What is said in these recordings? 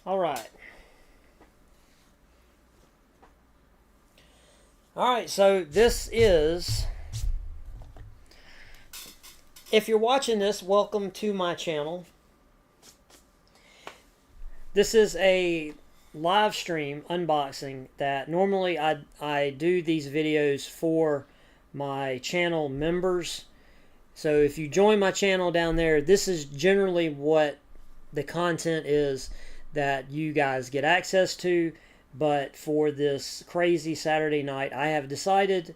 All right. All right, so this is, if you're watching this, welcome to my channel. This is a live stream unboxing that normally I do these videos for my channel members. So if you join my channel down there, this is generally what the content is that you guys get access to. But for this crazy Saturday night, I have decided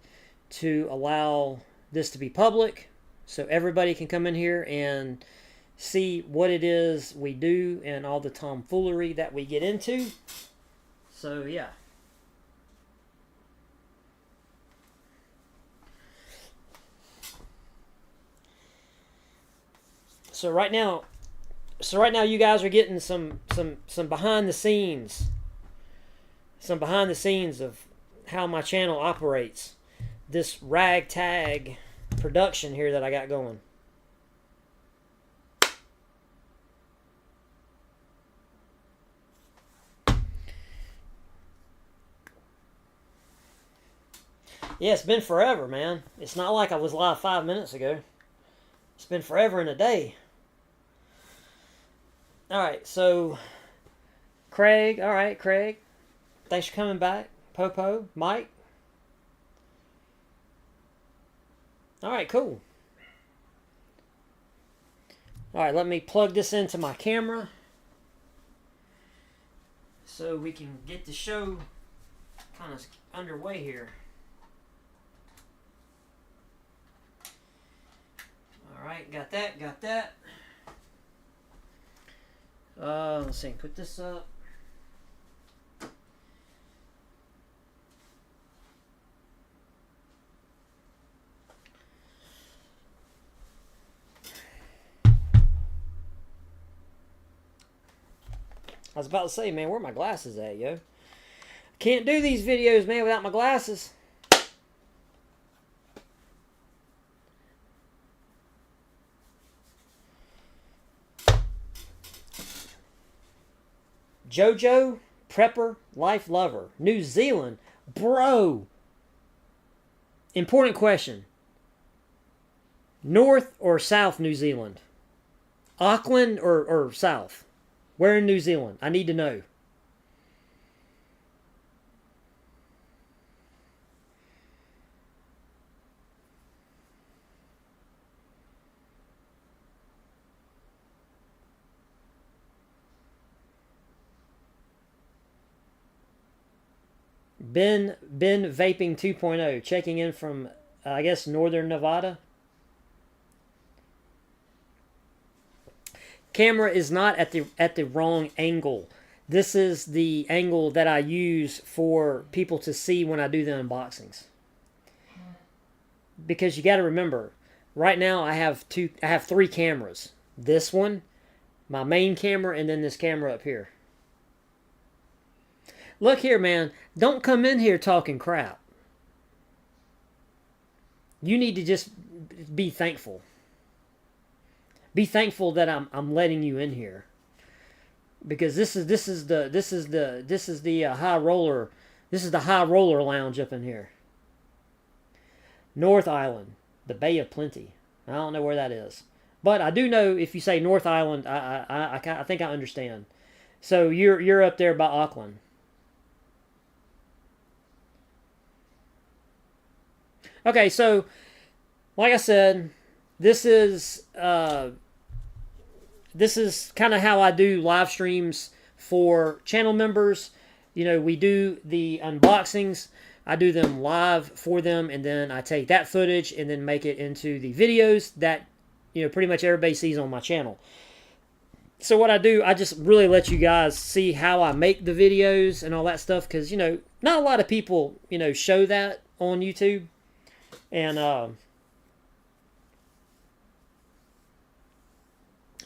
to allow this to be public so everybody can come in here and see what it is we do and all the tomfoolery that we get into. So, yeah. So right now you guys are getting some behind the scenes. Some behind the scenes of how my channel operates. This ragtag production here that I got going. Yeah, it's been forever, man. It's not like I was live 5 minutes ago. It's been forever and a day. Alright, so Craig, alright, Craig. Thanks for coming back. Popo, Mike. Alright, cool. Alright, let me plug this into my camera so we can get the show kind of underway here. Alright, got that. Let's see, put this up. I was about to say, man, where are my glasses at, yo? Can't do these videos, man, without my glasses. Jojo, prepper, life lover, New Zealand. Bro. Important question. North or South New Zealand? Auckland or South? Where in New Zealand? I need to know. Ben Vaping 2.0 checking in from I guess Northern Nevada. Camera is not at the wrong angle. This is the angle that I use for people to see when I do the unboxings. Because you got to remember, right now I have three cameras. This one, my main camera, and then this camera up here. Look here, man. Don't come in here talking crap. You need to just be thankful. Be thankful that I'm letting you in here, because this is the high roller. This is the high roller lounge up in here. North Island, the Bay of Plenty. I don't know where that is, but I do know if you say North Island, I think I understand. So you're up there by Auckland. Okay, so like I said, this is kind of how I do live streams for channel members. You know, we do the unboxings. I do them live for them, and then I take that footage and then make it into the videos that, you know, pretty much everybody sees on my channel. So what I do, I just really let you guys see how I make the videos and all that stuff, because, you know, not a lot of people, you know, show that on YouTube. And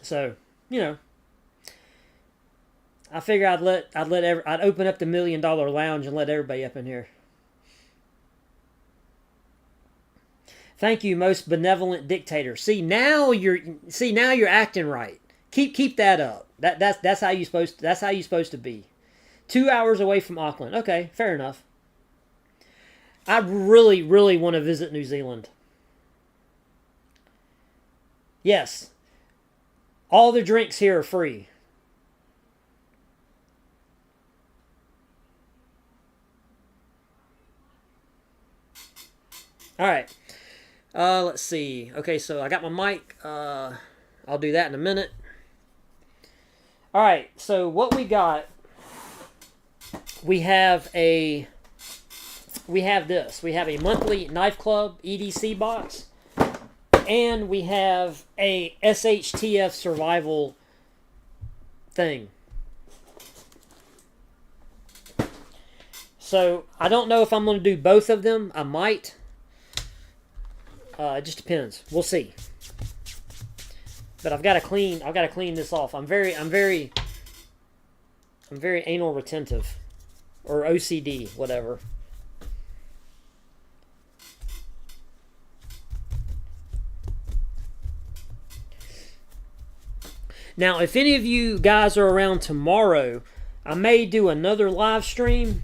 so, you know, I figure I'd open up the $1 Million Lounge and let everybody up in here. Thank you, most benevolent dictator. See now you're acting right. Keep that up. That's how you supposed to be. 2 hours away from Auckland. Okay, fair enough. I really, really want to visit New Zealand. Yes. All the drinks here are free. All right. Let's see. Okay, so I got my mic. I'll do that in a minute. All right, so what we got, we have this. We have a monthly Knife Club EDC box, and we have a SHTF survival thing. So I don't know if I'm going to do both of them. I might. It just depends. We'll see. But I've got to clean this off. I'm very anal retentive, or OCD, whatever. Now, if any of you guys are around tomorrow, I may do another live stream.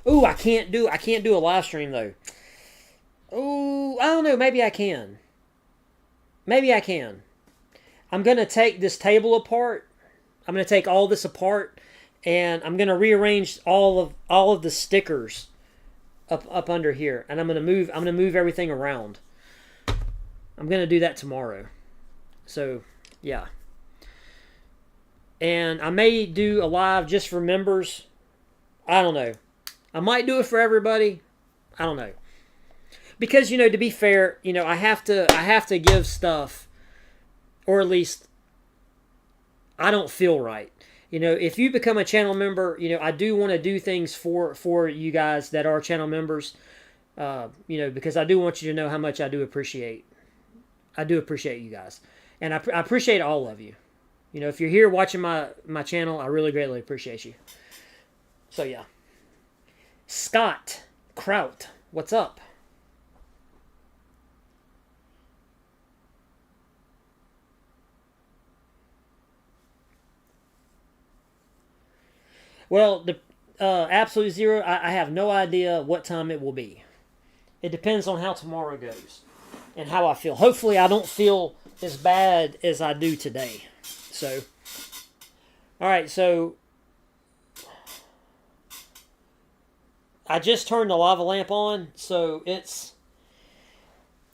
Ooh, I can't do a live stream though. Ooh, I don't know. Maybe I can. I'm going to take this table apart. I'm going to take all this apart, and I'm going to rearrange all of the stickers up under here, and I'm going to move everything around. I'm going to do that tomorrow. So, yeah. And I may do a live just for members. I don't know. I might do it for everybody. I don't know. Because, to be fair, I have to give stuff, or at least I don't feel right. If you become a channel member, I do want to do things for you guys that are channel members, because I do want you to know how much I do appreciate. I do appreciate you guys. And I appreciate all of you. If you're here watching my channel, I really greatly appreciate you. So, yeah. Scott Kraut, what's up? Well, the Absolute Zero, I have no idea what time it will be. It depends on how tomorrow goes and how I feel. Hopefully, I don't feel as bad as I do today. So, all right, so I just turned the lava lamp on, so it's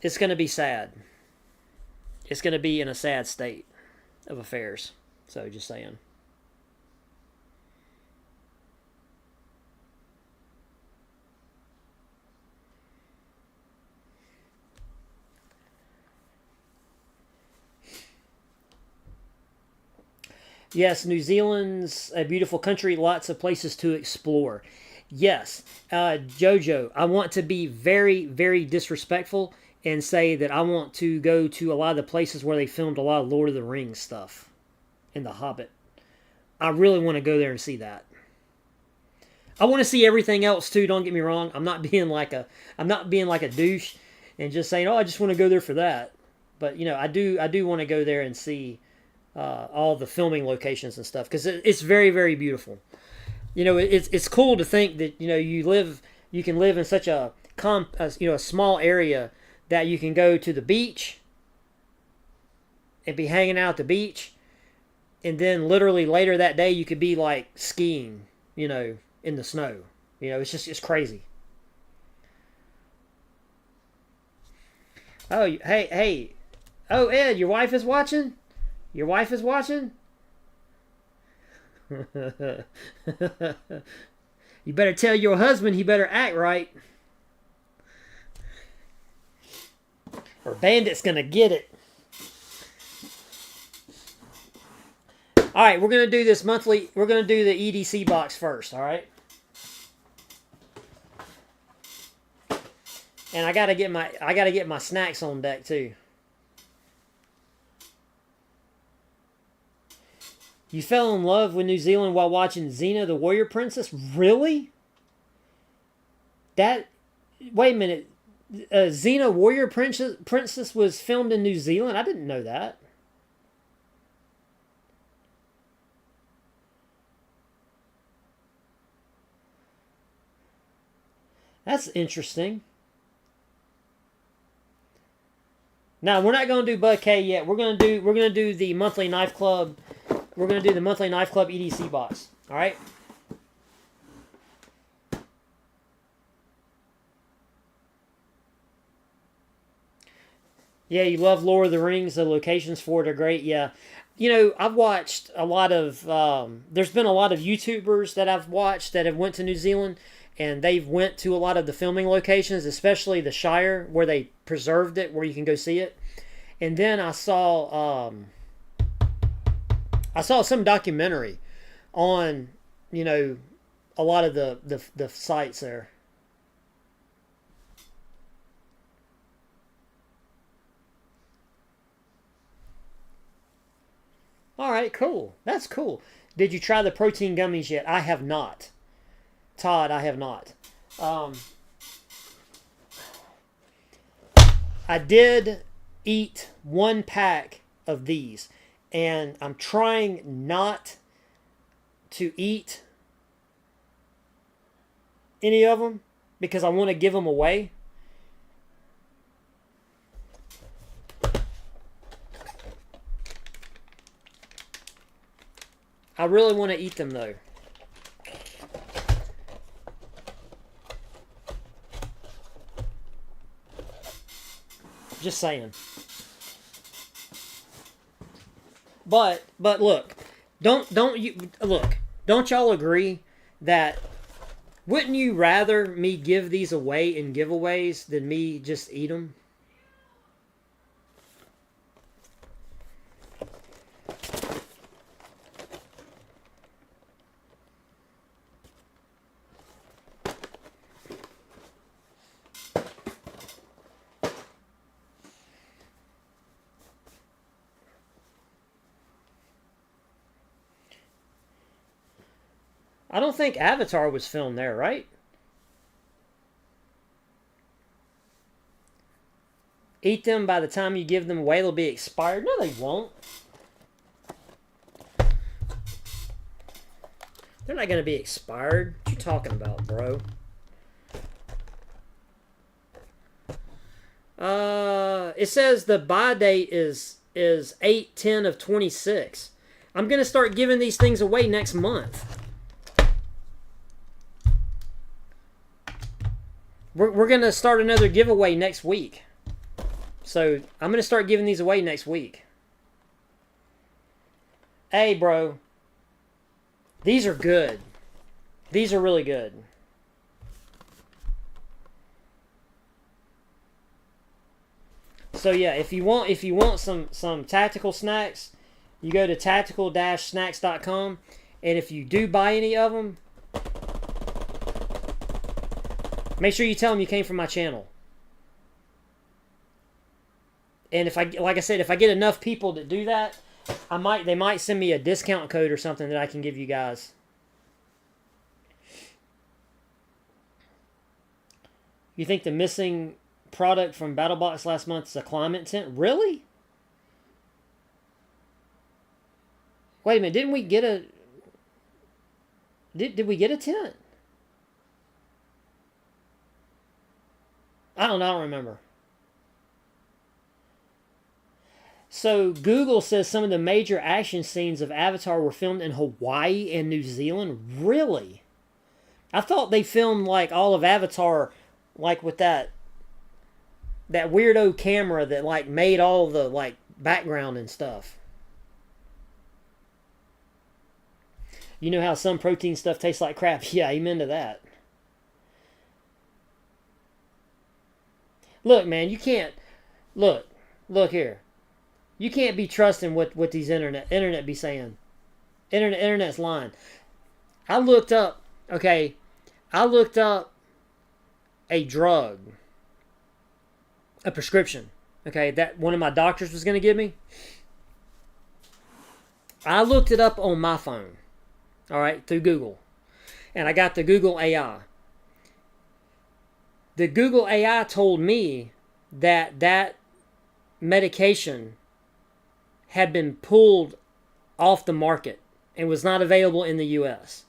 going to be sad. It's going to be in a sad state of affairs. So, just saying. Yes, New Zealand's a beautiful country, lots of places to explore. Yes, Jojo, I want to be very, very disrespectful and say that I want to go to a lot of the places where they filmed a lot of Lord of the Rings stuff and The Hobbit. I really want to go there and see that. I want to see everything else too, don't get me wrong. I'm not being like a douche and just saying, "Oh, I just want to go there for that." But, I do want to go there and see all the filming locations and stuff, because it's very, very beautiful. It's cool to think that you can live in such a small area that you can go to the beach and be hanging out at the beach, and then literally later that day you could be like skiing, in the snow. It's crazy. Oh, hey, oh, Ed, your wife is watching. Your wife is watching? You better tell your husband he better act right, or Bandit's gonna get it. Alright, we're gonna do this monthly. We're gonna do the EDC box first, alright? And I gotta get my snacks on deck too. You fell in love with New Zealand while watching Xena the Warrior Princess? Really? Wait a minute. Xena Warrior Princess was filmed in New Zealand? I didn't know that. That's interesting. Now we're not going to do Bud K yet. We're gonna do the monthly Knife Club. We're gonna do the monthly Knife Club EDC box. All right. Yeah, you love Lord of the Rings. The locations for it are great. Yeah. You know, I've watched a lot of. There's been a lot of YouTubers that I've watched that have went to New Zealand, and they've went to a lot of the filming locations, especially the Shire where they preserved it, where you can go see it. And then I saw some documentary on, you know, a lot of the sites there. All right, cool. That's cool. Did you try the protein gummies yet? I have not. Todd, I have not. Um, I did eat one pack of these, and I'm trying not to eat any of them because I want to give them away. I really want to eat them though. Just saying. But look, don't you look? Don't y'all agree that wouldn't you rather me give these away in giveaways than me just eat them? I don't think Avatar was filmed there, right? Eat them by the time you give them away, they'll be expired. No, they won't. They're not going to be expired. What you talking about, bro? It says the buy date is 8/10 of 26. I'm going to start giving these things away next month. We're going to start another giveaway next week. So, I'm going to start giving these away next week. Hey, bro. These are good. These are really good. So yeah, if you want some tactical snacks, you go to tactical-snacks.com, and if you do buy any of them, make sure you tell them you came from my channel. And if like I said, if I get enough people that do that, they might send me a discount code or something that I can give you guys. You think the missing product from BattleBox last month is a climate tent? Really? Wait a minute, didn't we get a... Did we get a tent? I don't know, I don't remember. So Google says some of the major action scenes of Avatar were filmed in Hawaii and New Zealand. Really? I thought they filmed like all of Avatar like with that weirdo camera that like made all the like background and stuff. You know how some protein stuff tastes like crap? Yeah, amen to that. Look, man, you can't look here. You can't be trusting what these internet be saying. Internet's lying. I looked up a drug, a prescription, okay, that one of my doctors was going to give me. I looked it up on my phone, all right, through Google, and I got the Google AI. The Google AI told me that medication had been pulled off the market and was not available in the U.S.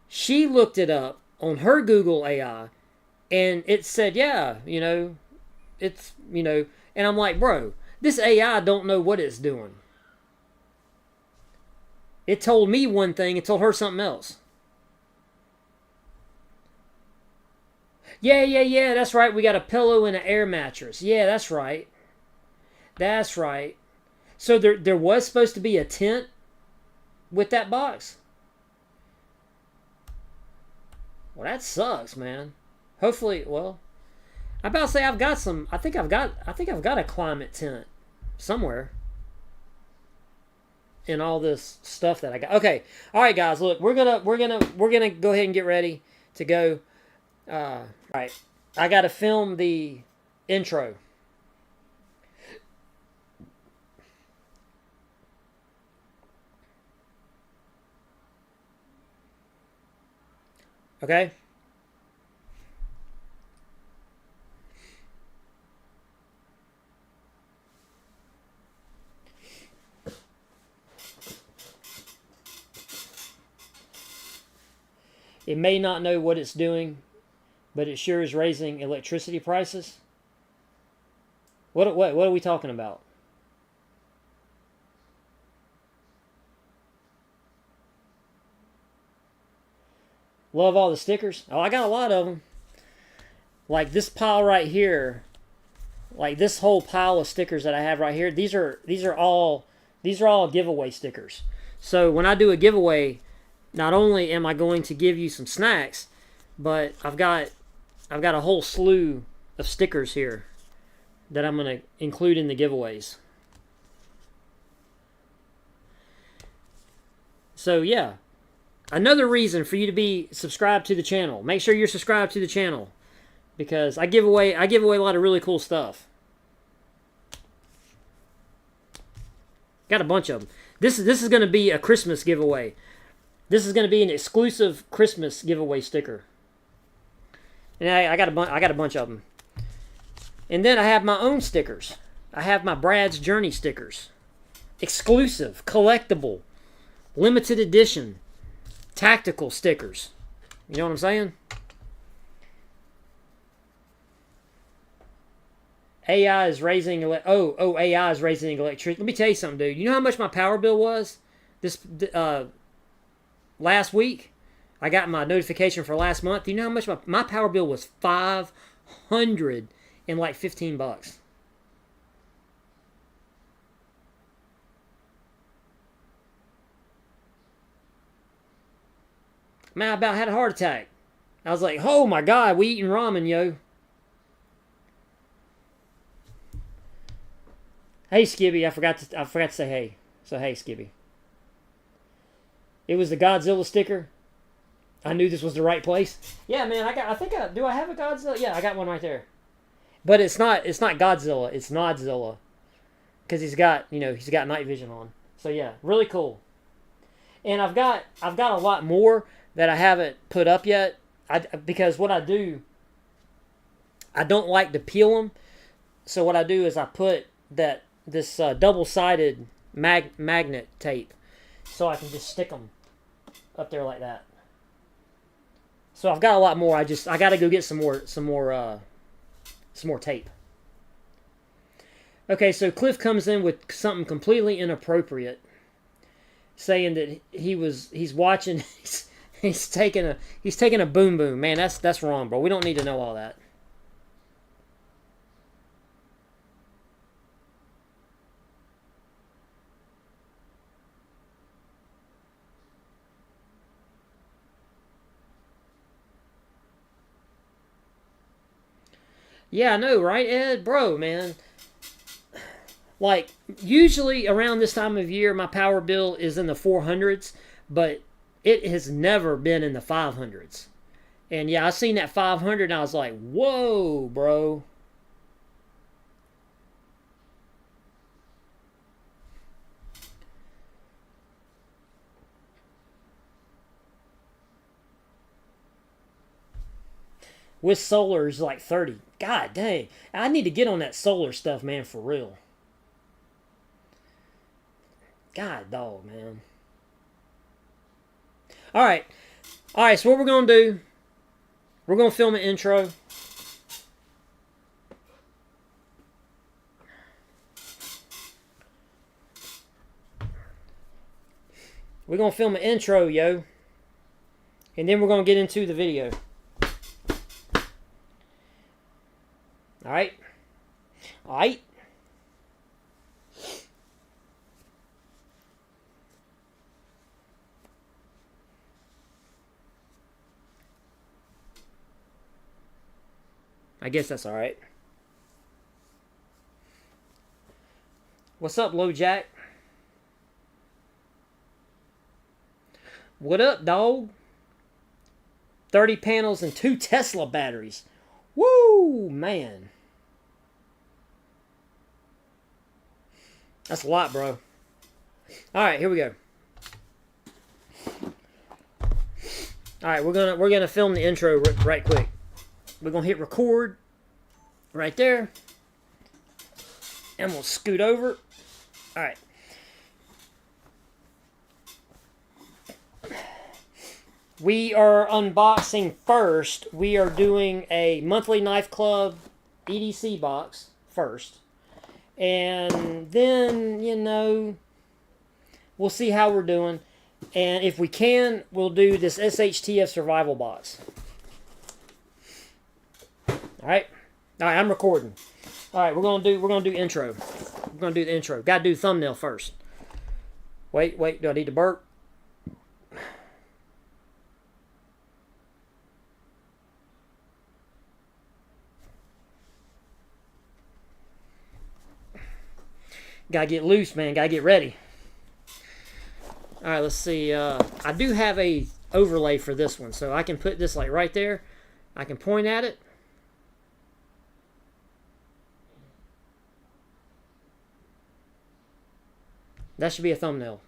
She looked it up on her Google AI, And it said, yeah, it's, and I'm like, bro, this AI don't know what it's doing. It told me one thing, it told her something else. Yeah, that's right. We got a pillow and an air mattress. Yeah, that's right. That's right. So there was supposed to be a tent with that box. Well, that sucks, man. Hopefully, well, I'm about to say I've got some. I think I've got a climate tent somewhere in all this stuff that I got. Okay, all right, guys. Look, we're gonna go ahead and get ready to go. All right, I got to film the intro. Okay. It may not know what it's doing, but it sure is raising electricity prices. What are we talking about? Love all the stickers. Oh, I got a lot of them. Like this pile right here, like this whole pile of stickers that I have right here. These are all giveaway stickers. So when I do a giveaway, not only am I going to give you some snacks, but I've got a whole slew of stickers here that I'm going to include in the giveaways. So yeah, another reason for you to be subscribed to the channel. Make sure you're subscribed to the channel because I give away a lot of really cool stuff. Got a bunch of them. This is going to be a Christmas giveaway. This is going to be an exclusive Christmas giveaway sticker. And I got a bunch of them. And then I have my own stickers. I have my Brad's Journey stickers. Exclusive, collectible, limited edition, tactical stickers. You know what I'm saying? AI is raising AI is raising electricity. Let me tell you something, dude. You know how much my power bill was this last week? I got my notification for last month. Do you know how much my power bill was? $515. Man, I about had a heart attack. I was like, oh my God, we eating ramen, yo. Hey, Skibby, I forgot to say hey. So hey, Skibby. It was the Godzilla sticker. I knew this was the right place. Yeah, man, do I have a Godzilla? Yeah, I got one right there. But it's not Godzilla, it's Nodzilla. Because he's got night vision on. So yeah, really cool. And I've got a lot more that I haven't put up yet. Because what I do, I don't like to peel them. So what I do is I put this double-sided magnet tape so I can just stick them up there like that. So I've got a lot more. I got to go get some more tape. Okay, so Cliff comes in with something completely inappropriate, saying that he's watching he's taking a boom boom. Man, that's wrong, bro. We don't need to know all that. Yeah, I know, right, Ed? Bro, man. Like, usually around this time of year, my power bill is in the 400s, but it has never been in the 500s. And yeah, I seen that 500 and I was like, whoa, bro. With solar is like 30. God dang. I need to get on that solar stuff, man, for real. God dog, man. Alright. Alright, so what we're going to do, We're going to film an intro. We're going to film an intro, yo. And then we're going to get into the video. Alright? Alright? I guess that's alright. What's up, Low Jack? What up, dog? 30 panels and 2 Tesla batteries. Woo, man. That's a lot, bro. Alright, here we go. Alright, we're gonna film the intro right quick. We're gonna hit record right there. And we'll scoot over. Alright. We are unboxing first. We are doing a monthly Knife Club EDC box first. And then, you know, we'll see how we're doing. And if we can, we'll do this SHTF survival box. Alright? Alright, I'm recording. Alright, we're gonna do intro. We're gonna do the intro. Gotta do thumbnail first. Wait, do I need to burp? Gotta get loose, man. Gotta get ready. Alright, let's see. I do have a overlay for this one, so I can put this like right there. I can point at it. That should be a thumbnail.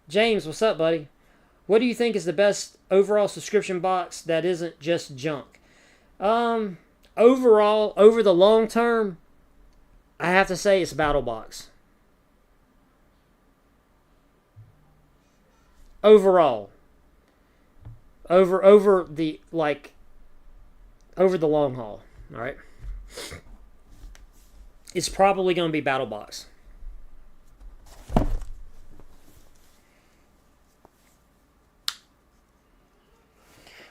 James, what's up, buddy? What do you think is the best overall subscription box that isn't just junk? Overall, over the long term, I have to say it's BattleBox. Overall. Over the long haul, all right? It's probably going to be BattleBox.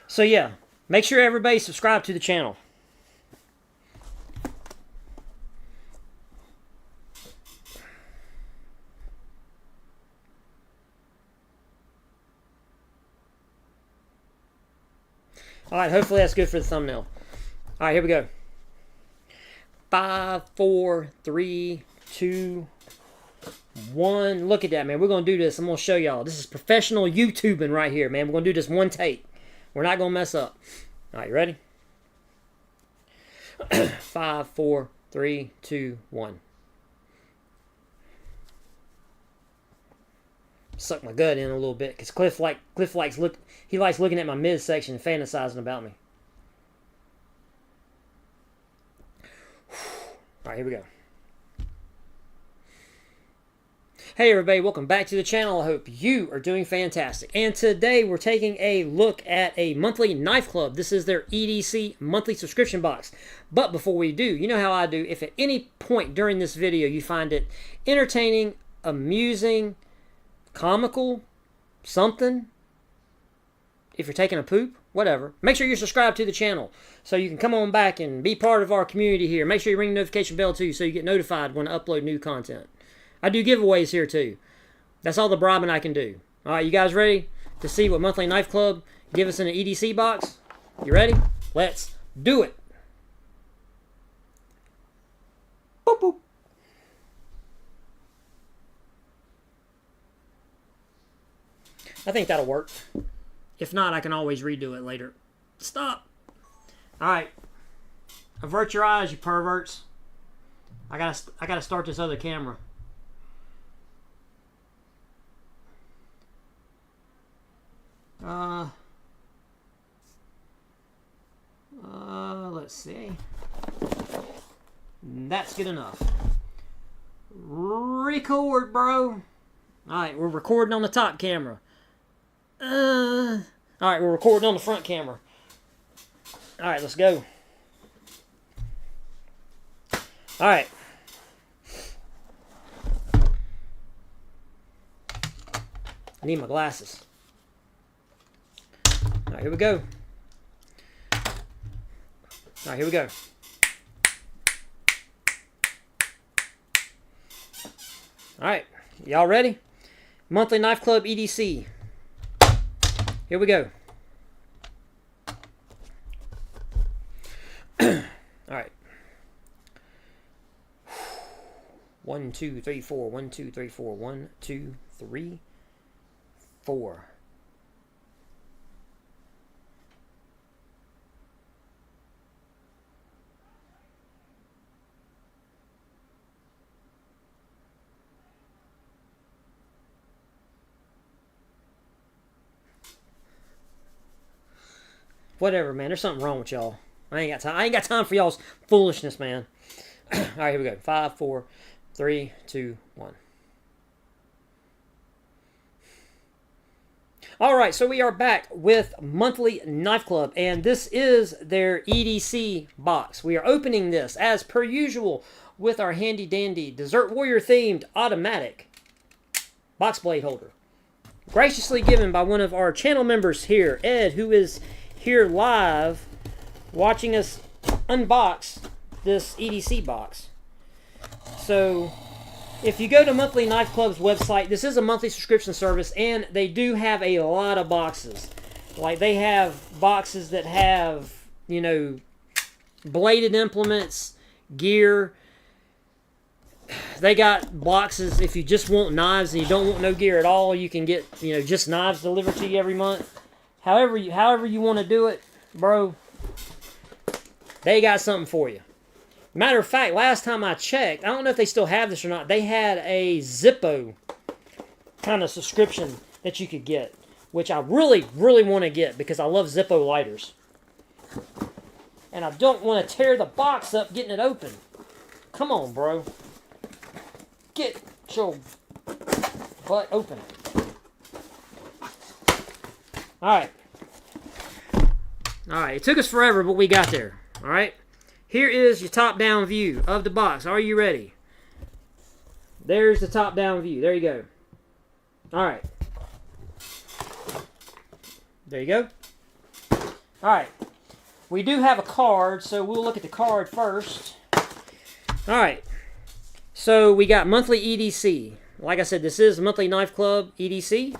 So yeah, make sure everybody subscribe to the channel. Alright, hopefully that's good for the thumbnail. Alright, here we go. 5, 4, 3, 2, 1. Look at that, man. We're going to do this. I'm going to show y'all. This is professional YouTubing right here, man. We're going to do this one take. We're not going to mess up. Alright, you ready? 5, 4, 3, 2, 1. Suck my gut in a little bit because Cliff likes looking at my midsection and fantasizing about me. Alright, here we go. Hey everybody, welcome back to the channel. I hope you are doing fantastic. And today we're taking a look at a monthly Knife Club. This is their EDC monthly subscription box. But before we do, you know how I do. If at any point during this video you find it entertaining, amusing, comical, something, if you're taking a poop, whatever, make sure you're subscribed to the channel so you can come on back and be part of our community here. Make sure you ring the notification bell too so you get notified when I upload new content. I do giveaways here too. That's all the bribing I can do. Alright, you guys ready to see what Monthly Knife Club give us in an EDC box? You ready? Let's do it. Boop, boop. I think that'll work. If not, I can always redo it later. Stop. Alright. Avert your eyes, you perverts. I gotta start this other camera. Let's see. That's good enough. Record, bro. Alright, we're recording on the top camera. I'm All right, we're recording on the front camera. All right, let's go. All right. I need my glasses. All right, here we go. All right, here we go. All right, y'all ready? Monthly Knife Club EDC. Here we go. All right. 1, 2, 3, 4. 1, 2, 3, 4. 1, 2, 3, 4. Whatever, man. There's something wrong with y'all. I ain't got time. I ain't got time for y'all's foolishness, man. All right, here we go. 5, 4, 3, 2, 1. All right, so we are back with Monthly Knife Club, and this is their EDC box. We are opening this, as per usual, with our handy-dandy Desert Warrior themed automatic box blade holder. Graciously given by one of our channel members here, Ed, who is here live watching us unbox this EDC box. So if you go to Monthly Knife Club's website, this is a monthly subscription service, and they do have a lot of boxes. Like, they have boxes that have, you know, bladed implements, gear. They got boxes if you just want knives and you don't want no gear at all. You can get, you know, just knives delivered to you every month. However you want to do it, bro, they got something for you. Matter of fact, last time I checked, I don't know if they still have this or not, they had a Zippo kind of subscription that you could get, which I really, really want to get because I love Zippo lighters. And I don't want to tear the box up getting it open. Come on, bro. Get your butt open. Alright. Alright, it took us forever, but we got there. Alright. Here is your top-down view of the box. Are you ready? There's the top-down view. There you go. Alright. There you go. Alright. We do have a card, so we'll look at the card first. Alright. So we got monthly EDC. Like I said, this is Monthly Knife Club EDC.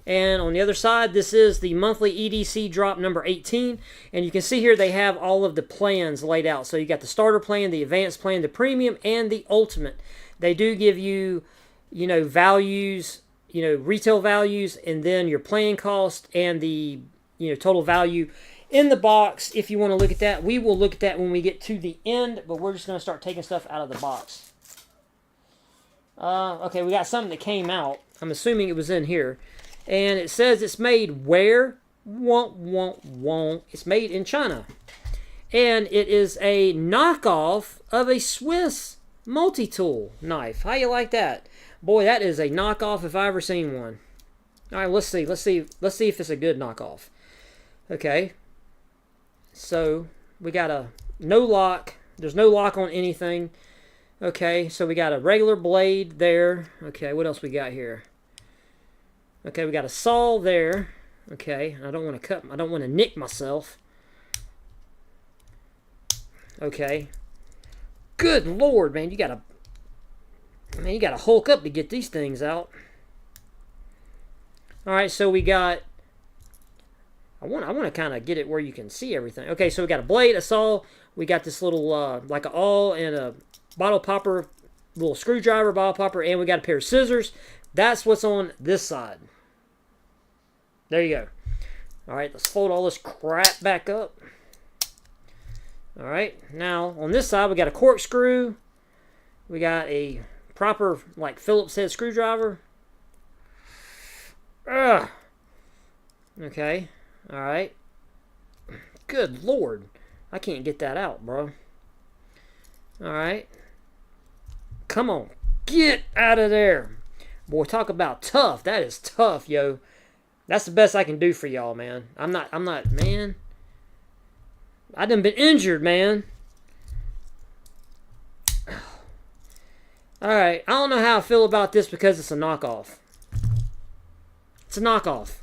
And on the other side, this is the monthly EDC drop number 18. And you can see here they have all of the plans laid out. So you got the starter plan, the advanced plan, the premium, and the ultimate. They do give you, you know, values, you know, retail values, and then your plan cost and the, you know, total value in the box. If you want to look at that, we will look at that when we get to the end. But we're just going to start taking stuff out of the box. Okay, we got something that came out. I'm assuming it was in here. And it says it's made where? It's made in China. And it is a knockoff of a Swiss multi-tool knife. How you like that? Boy, that is a knockoff if I ever seen one. All right, let's see if it's a good knockoff. Okay. So, we got a no lock. There's no lock on anything. Okay, so we got a regular blade there. Okay, what else we got here? Okay, we got a saw there. Okay, I don't want to nick myself. Okay. Good Lord, man, you gotta hulk up to get these things out. Alright, so we got, I want to kind of get it where you can see everything. Okay, so we got a blade, a saw, we got this little, like a awl and a bottle popper, little screwdriver, bottle popper, and we got a pair of scissors. That's what's on this side. There you go. Alright, let's fold all this crap back up. Alright, now on this side we got a corkscrew. We got a proper, like, Phillips head screwdriver. Ugh. Okay, alright. Good Lord. I can't get that out, bro. Alright. Come on. Get out of there. Boy, talk about tough. That is tough, yo. That's the best I can do for y'all, man. I'm not, man. I done been injured, man. Alright, I don't know how I feel about this because it's a knockoff. It's a knockoff.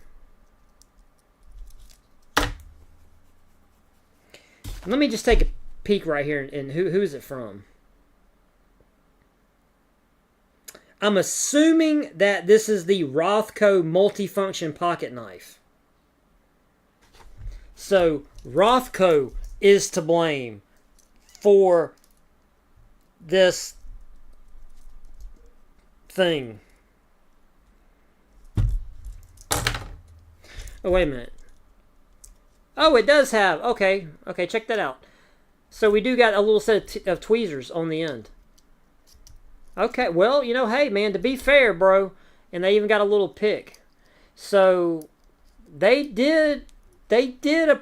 Let me just take a peek right here, and who is it from? I'm assuming that this is the Rothco multifunction pocket knife. So, Rothco is to blame for this thing. Oh, wait a minute. Oh, it does have... Okay, check that out. So we do got a little set of tweezers on the end. Okay, well, you know, hey, man, to be fair, bro, and they even got a little pick. So they did a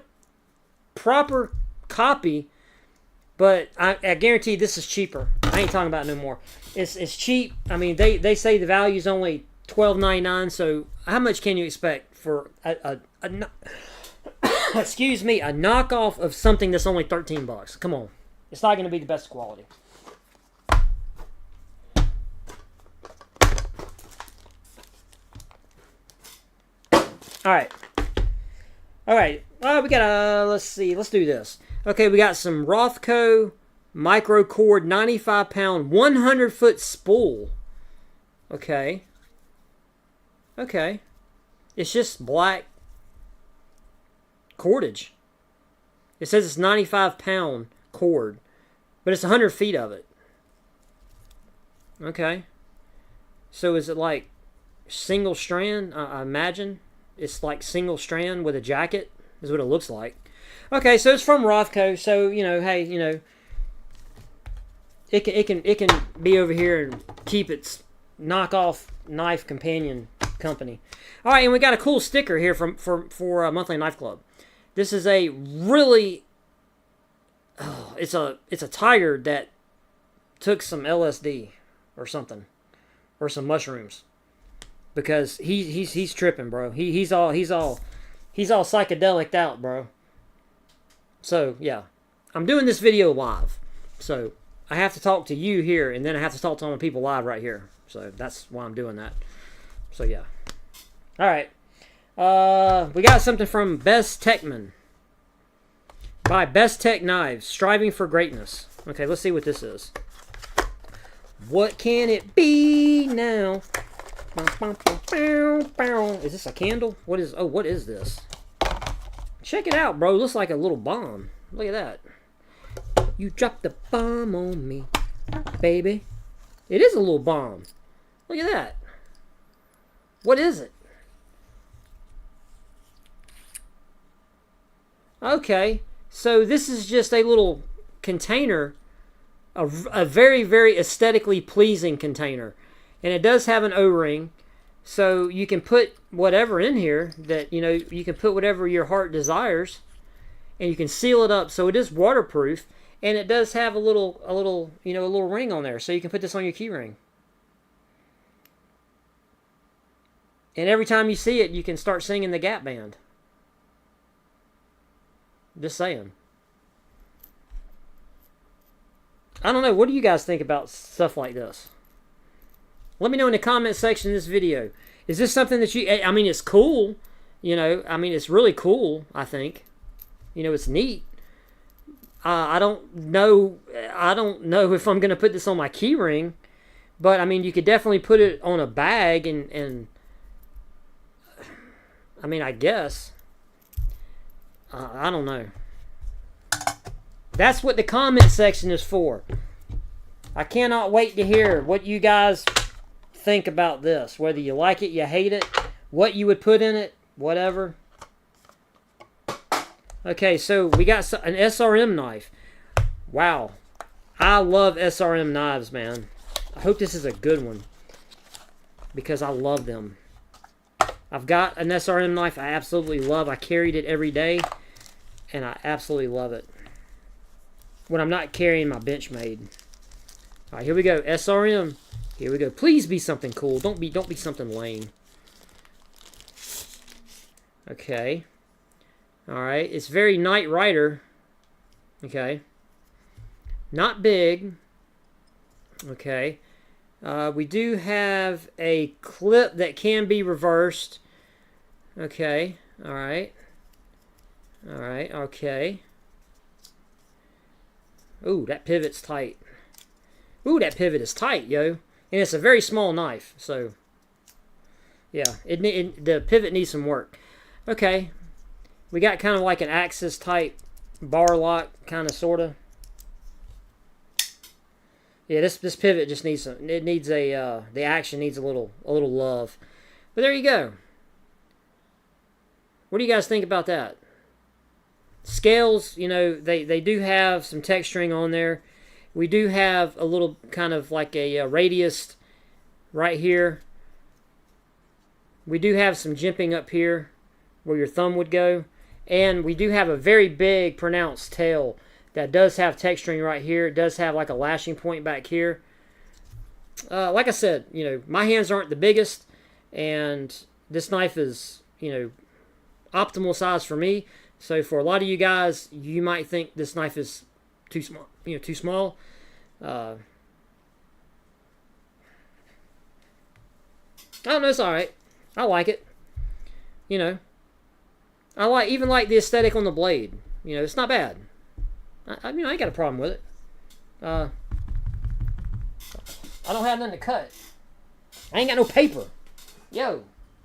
proper copy, but I guarantee this is cheaper. I ain't talking about it no more. It's cheap. I mean, they say the value is only $12.99. So how much can you expect for a excuse me, a knockoff of something that's only $13? Come on, it's not going to be the best quality. All right. Well, we got let's see. Let's do this. Okay, we got some Rothco Microcord 95-pound 100-foot spool. Okay. It's just black cordage. It says it's 95-pound cord, but it's 100 feet of it. Okay. So is it like single strand? I imagine it's like single strand with a jacket is what it looks like. Okay, so it's from Rothco. So, you know, hey, you know, it can be over here and keep its knockoff knife companion company. All right, and we got a cool sticker here for Monthly Knife Club. This is a really it's a tiger that took some LSD or something, or some mushrooms, because he's tripping, bro. He's all psychedelic out, bro. So yeah, I'm doing this video live, so I have to talk to you here, and then I have to talk to all the people live right here. So that's why I'm doing that. So yeah. All right. We got something from Best Techman by Best Tech Knives, striving for greatness. Okay, let's see what this is. What can it be now? Is this a candle? What is this? Check it out, bro. Looks like a little bomb. Look at that. You dropped the bomb on me, baby. It is a little bomb. Look at that. What is it? Okay, so this is just a little container, a very, very aesthetically pleasing container. And it does have an O-ring, so you can put whatever in here that, you know, you can put whatever your heart desires, and you can seal it up so it is waterproof, and it does have a little ring on there, so you can put this on your key ring. And every time you see it, you can start singing the Gap Band. Just saying. I don't know. What do you guys think about stuff like this? Let me know in the comment section of this video. Is this something that you... I mean, it's cool. You know, I mean, it's really cool, I think. You know, it's neat. I don't know if I'm going to put this on my key ring. But, I mean, you could definitely put it on a bag and I mean, I guess. I don't know. That's what the comment section is for. I cannot wait to hear what you guys think about this. Whether you like it, you hate it, what you would put in it, whatever. Okay, so we got an SRM knife. Wow. I love SRM knives, man. I hope this is a good one, because I love them. I've got an SRM knife I absolutely love. I carried it every day, and I absolutely love it when I'm not carrying my Benchmade. All right, here we go. SRM. Here we go. Please be something cool. Don't be something lame. Okay. All right. It's very Knight Rider. Okay. Not big. Okay. We do have a clip that can be reversed. Okay. All right. All right. Okay. Ooh, that pivot's tight. Ooh, that pivot is tight, yo. And it's a very small knife, so yeah, the pivot needs some work. Okay. We got kind of like an Axis type bar lock, kind of, sort of. Yeah, this pivot just needs some. It needs a the action needs a little love. But there you go. What do you guys think about that? Scales, you know, they do have some texturing on there. We do have a little kind of like a radius right here. We do have some jimping up here where your thumb would go. And we do have a very big pronounced tail that does have texturing right here. It does have like a lashing point back here. Like I said, you know, my hands aren't the biggest, and this knife is, you know, optimal size for me. So for a lot of you guys, you might think this knife is too small. You know, too small. I don't know. It's all right. I like it. You know, I even like the aesthetic on the blade. You know, it's not bad. I mean, I ain't got a problem with it. I don't have nothing to cut. I ain't got no paper. Yo,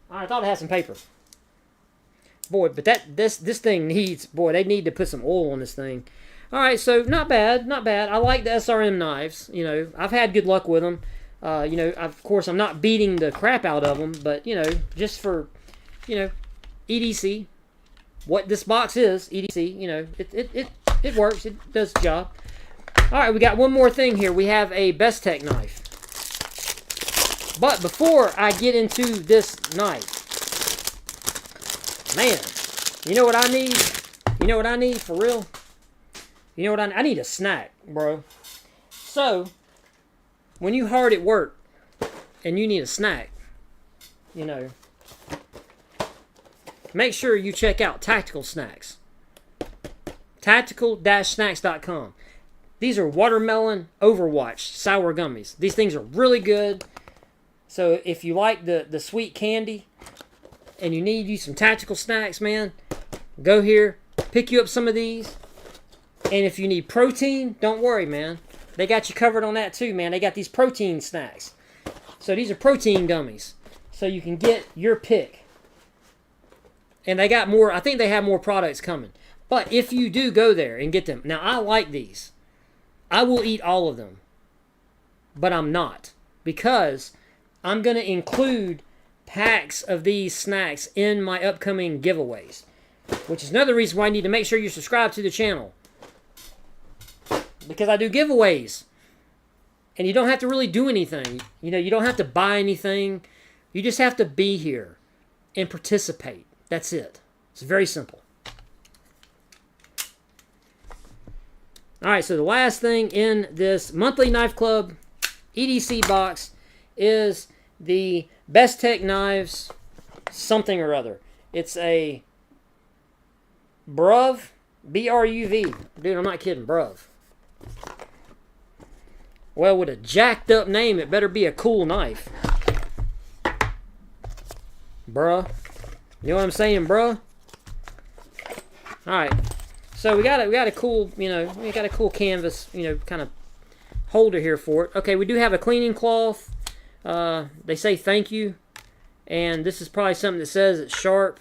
I thought I had some paper. Boy, but this thing needs, boy, they need to put some oil on this thing. All right, so not bad, not bad. I like the SRM knives. You know, I've had good luck with them. You know, of course, I'm not beating the crap out of them, but, you know, just for, you know, EDC, what this box is, EDC, you know, it works. It does the job. All right, we got one more thing here. We have a Bestech knife. But before I get into this knife, man, you know what I need? You know what I need for real? You know what I need a snack, bro. So, when you hard at work and you need a snack, you know, make sure you check out Tactical Snacks. Tactical-snacks.com. These are watermelon Overwatch sour gummies. These things are really good. So if you like the sweet candy and you need you some tactical snacks, man, go here, pick you up some of these. And if you need protein, don't worry, man. They got you covered on that too, man. They got these protein snacks. So these are protein gummies. So you can get your pick. And they got more, I think they have more products coming. But if you do go there and get them, now I like these. I will eat all of them. But I'm not. Because I'm going to include packs of these snacks in my upcoming giveaways. Which is another reason why I need to make sure you subscribe to the channel. Because I do giveaways. And you don't have to really do anything. You know, you don't have to buy anything. You just have to be here and participate. That's it. It's very simple. Alright, so the last thing in this monthly Knife Club EDC box is the Bestech Knives something or other. It's a Bruv, B-R-U-V. Dude, I'm not kidding, Bruv. Well, with a jacked up name, it better be a cool knife. Bruh. You know what I'm saying, bruh? Alright. So we got a cool, you know, we got a cool canvas, you know, kind of holder here for it. Okay, we do have a cleaning cloth. They say thank you. And this is probably something that says it's sharp.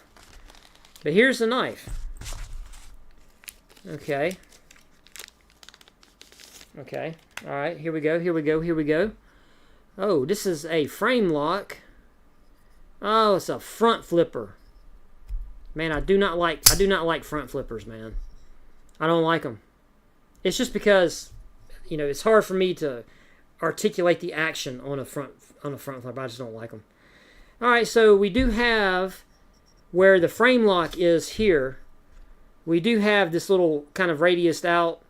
But here's the knife. Okay. Okay. Alright, here we go, here we go, here we go. Oh, this is a frame lock. Oh, it's a front flipper. Man, I do not like front flippers, man. I don't like them. It's just because, you know, it's hard for me to articulate the action on a front flipper. I just don't like them. All right, so we do have where the frame lock is here. We do have this little kind of radiused out,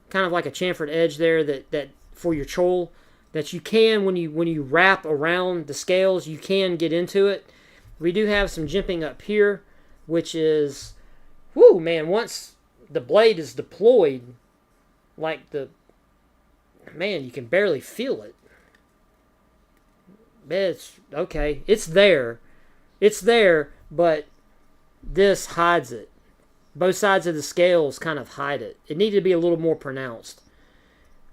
kind of like a chamfered edge there that for your choil that you can when you wrap around the scales, you can get into it. We do have some jimping up here which is, whoo, man, once the blade is deployed, like man, you can barely feel it. It's, okay, it's there. It's there, but this hides it. Both sides of the scales kind of hide it. It needed to be a little more pronounced.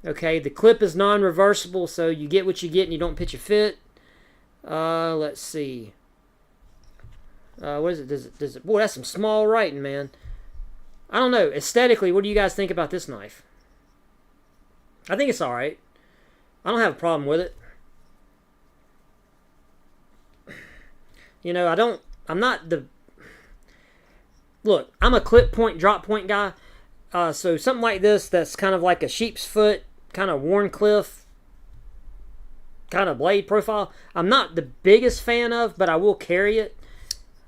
Okay, the clip is non-reversible, so you get what you get and you don't pitch a fit. Let's see. What is it? Does it? Boy, that's some small writing, man. I don't know. Aesthetically, what do you guys think about this knife? I think it's all right. I don't have a problem with it. You know, I'm not the... Look, I'm a clip point, drop point guy. So something like this that's kind of like a sheep's foot, kind of Wharncliffe, kind of blade profile, I'm not the biggest fan of, but I will carry it.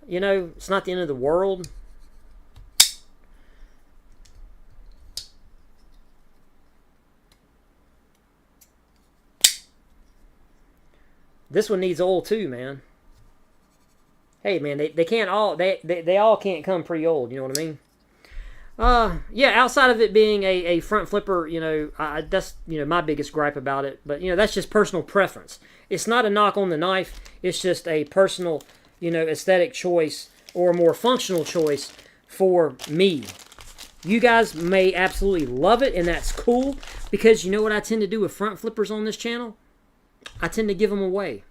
You know, it's not the end of the world. This one needs oil too, man. Hey, man, they can't all they all can't come pretty old. You know what I mean? Yeah. Outside of it being a front flipper, you know, that's, you know, my biggest gripe about it. But, you know, that's just personal preference. It's not a knock on the knife. It's just a personal, you know, aesthetic choice or a more functional choice for me. You guys may absolutely love it, and that's cool, because you know what I tend to do with front flippers on this channel? I tend to give them away.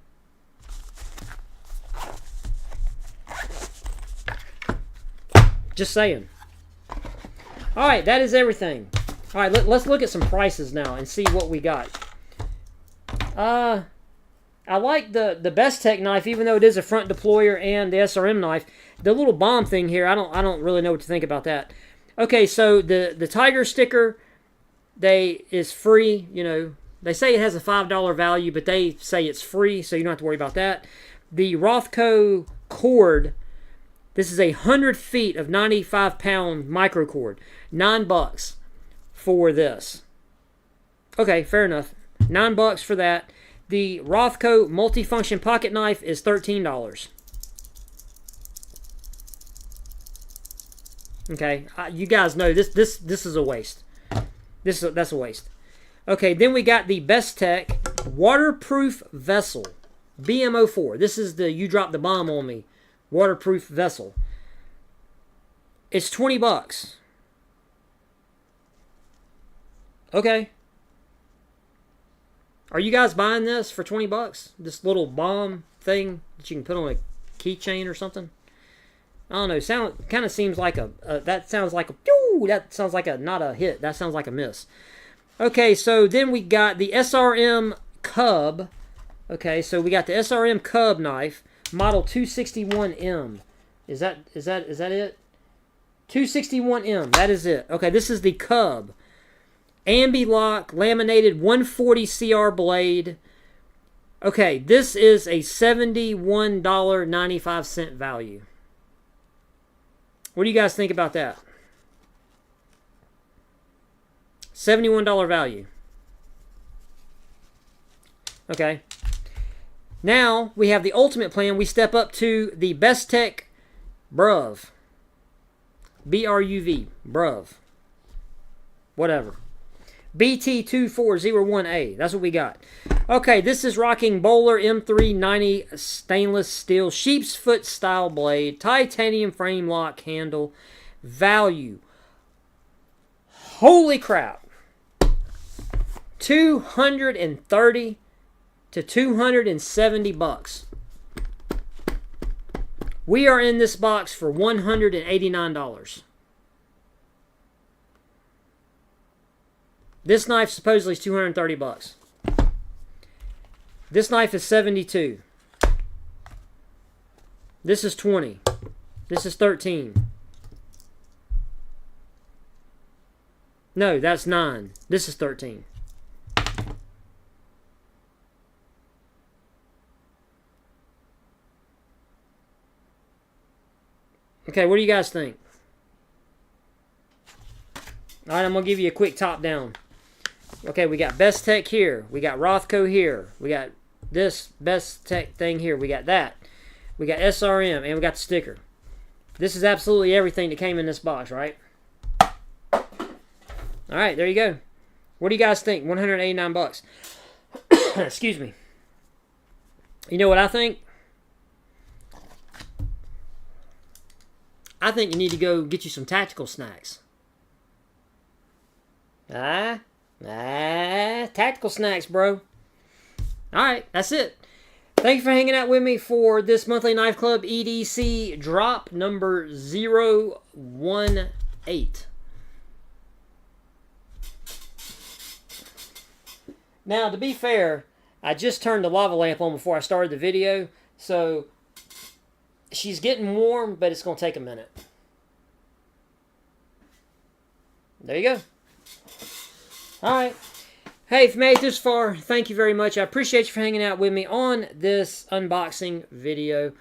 Just saying. Alright, that is everything. Alright, let's look at some prices now and see what we got. I like the Bestech knife, even though it is a front deployer and the SRM knife. The little bomb thing here, I don't really know what to think about that. Okay, so the Tiger sticker, is free. You know, they say it has a $5 value, but they say it's free, so you don't have to worry about that. The Rothco cord, this is 100 feet of 95-pound micro cord. $9 for this. Okay, fair enough. $9 for that. The Rothco multifunction pocket knife is $13. Okay, you guys know this is a waste. That's a waste. Okay, then we got the Bestech waterproof vessel, BMO4. This is the You Dropped the Bomb on Me waterproof vessel. It's $20. Okay. Are you guys buying this for $20? This little bomb thing that you can put on a keychain or something? I don't know. Kind of seems like that sounds like not a hit. That sounds like a miss. Okay, so then we got the SRM Cub. Okay, so we got the SRM Cub knife, model 261M. Is that it? 261M. That is it. Okay, this is the Cub. Ambi-Lock laminated 140 CR blade. Okay, this is a $71.95 value. What do you guys think about that? $71 value. Okay. Now we have the ultimate plan. We step up to the Bestech Bruv. BRUV. Bruv. Whatever. BT2401A. That's what we got. Okay, this is rocking Bowler M390 stainless steel sheep's foot style blade, titanium frame lock handle. Value. Holy crap. $230 to $270. We are in this box for $189. This knife supposedly is $230. This knife is $72. This is $20. This is $13. No, that's $9. This is $13. Okay, what do you guys think? Alright, I'm going to give you a quick top down. Okay, we got Bestech here. We got Rothco here. We got this Bestech thing here. We got that. We got SRM, and we got the sticker. This is absolutely everything that came in this box, right? All right, there you go. What do you guys think? 189 bucks. Excuse me. You know what I think? I think you need to go get you some tactical snacks. Tactical snacks, bro. All right, that's it. Thank you for hanging out with me for this monthly Knife Club EDC drop number 018. Now, to be fair, I just turned the lava lamp on before I started the video, so she's getting warm, but it's going to take a minute. There you go. All right. Hey, if you made it this far, thank you very much. I appreciate you for hanging out with me on this unboxing video.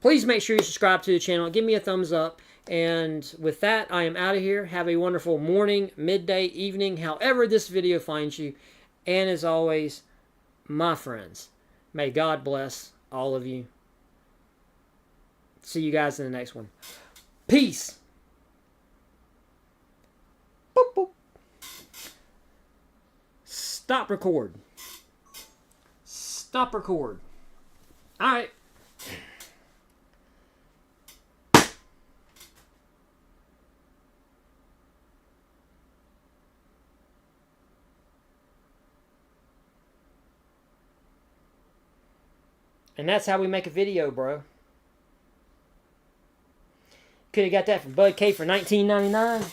Please make sure you subscribe to the channel. Give me a thumbs up. And with that, I am out of here. Have a wonderful morning, midday, evening, however this video finds you. And as always, my friends, may God bless all of you. See you guys in the next one. Peace. Boop, boop. Stop record. Stop record. All right. And that's how we make a video, bro. Could have got that from Bud K for $19.99.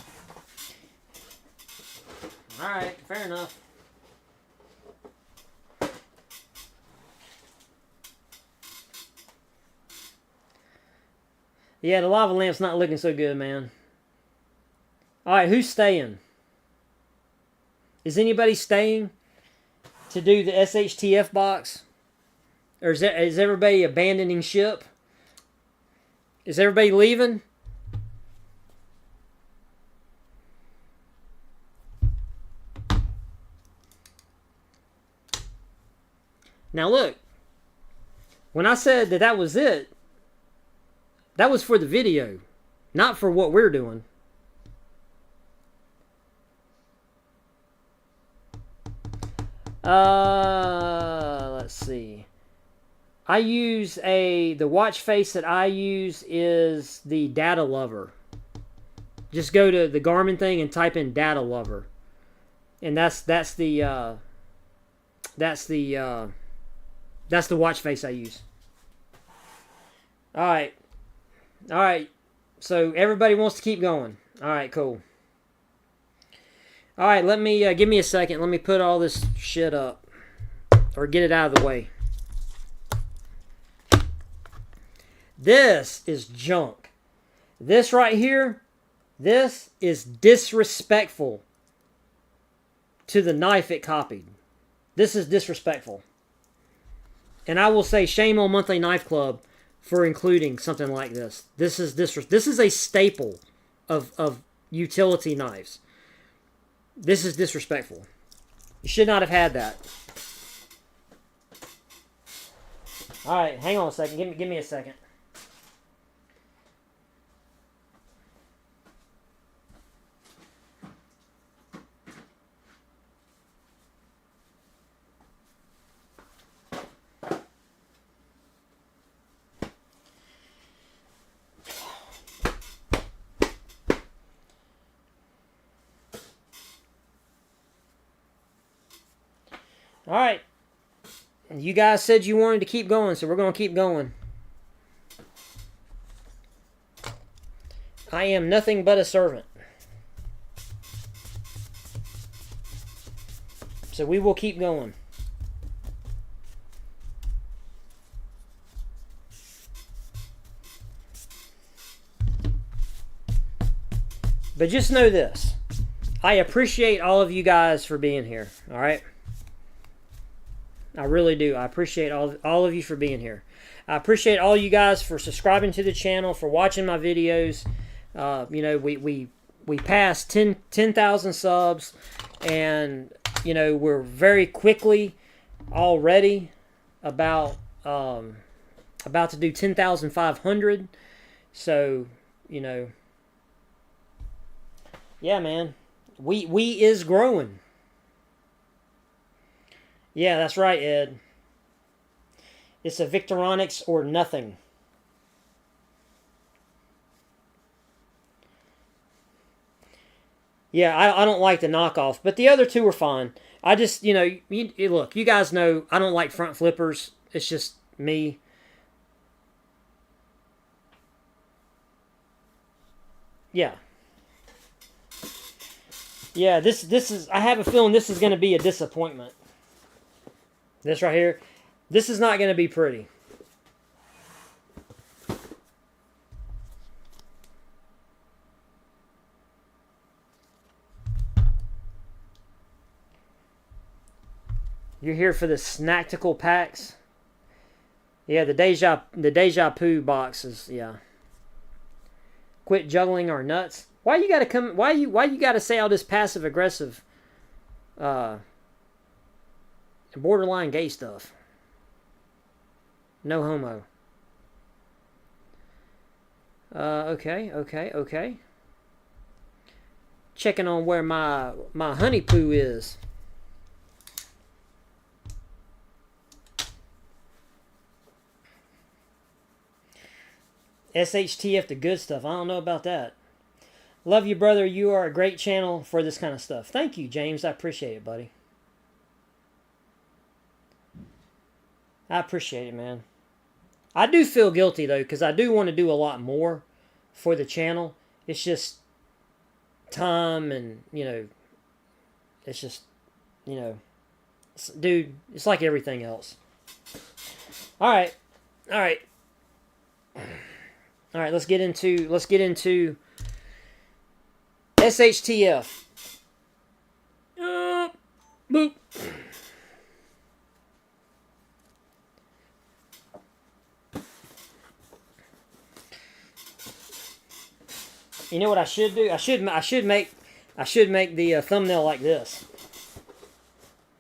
All right, fair enough. Yeah, the lava lamp's not looking so good, man. All right, who's staying? Is anybody staying to do the SHTF box? Or is everybody abandoning ship? Is everybody leaving? Now look, when I said that was it, that was for the video, not for what we're doing. Let's see. I use the watch face that I use is the Data Lover. Just go to the Garmin thing and type in Data Lover, and that's the watch face I use. All right. All right, so everybody wants to keep going. All right, cool. All right, let me, give me a second. Let me put all this shit up, or get it out of the way. This is junk. This right here, this is disrespectful to the knife it copied. This is disrespectful. And I will say shame on Monthly Knife Club for including something like this. This is a staple of utility knives. This is disrespectful. You should not have had that. All right, hang on a second. Give me a second. All right. You guys said you wanted to keep going, so we're going to keep going. I am nothing but a servant. So we will keep going. But just know this. I appreciate all of you guys for being here. All right? I really do. I appreciate all of you for being here. I appreciate all you guys for subscribing to the channel, for watching my videos. You know, we passed 10,000 subs, and you know, we're very quickly already about to do 10,500. So, you know, yeah, man. We is growing. Yeah, that's right, Ed. It's a Victorinox or nothing. Yeah, I don't like the knockoff, but the other two are fine. I just, look, you guys know I don't like front flippers. It's just me. Yeah. Yeah, this is, I have a feeling this is going to be a disappointment. This right here, this is not going to be pretty. You're here for the Snacktical packs. Yeah, the Deja Poo boxes. Yeah. Quit juggling our nuts. Why you gotta come? Why you gotta say all this passive aggressive, borderline gay stuff? No homo. Okay. Checking on where my honey poo is. SHTF, the good stuff. I don't know about that. Love you, brother. You are a great channel for this kind of stuff. Thank you, James. I appreciate it, buddy. I appreciate it, man. I do feel guilty, though, because I do want to do a lot more for the channel. It's just time and, it's just, dude, it's like everything else. All right. Let's get into SHTF. Boop. You know what I should do? I should make the thumbnail like this.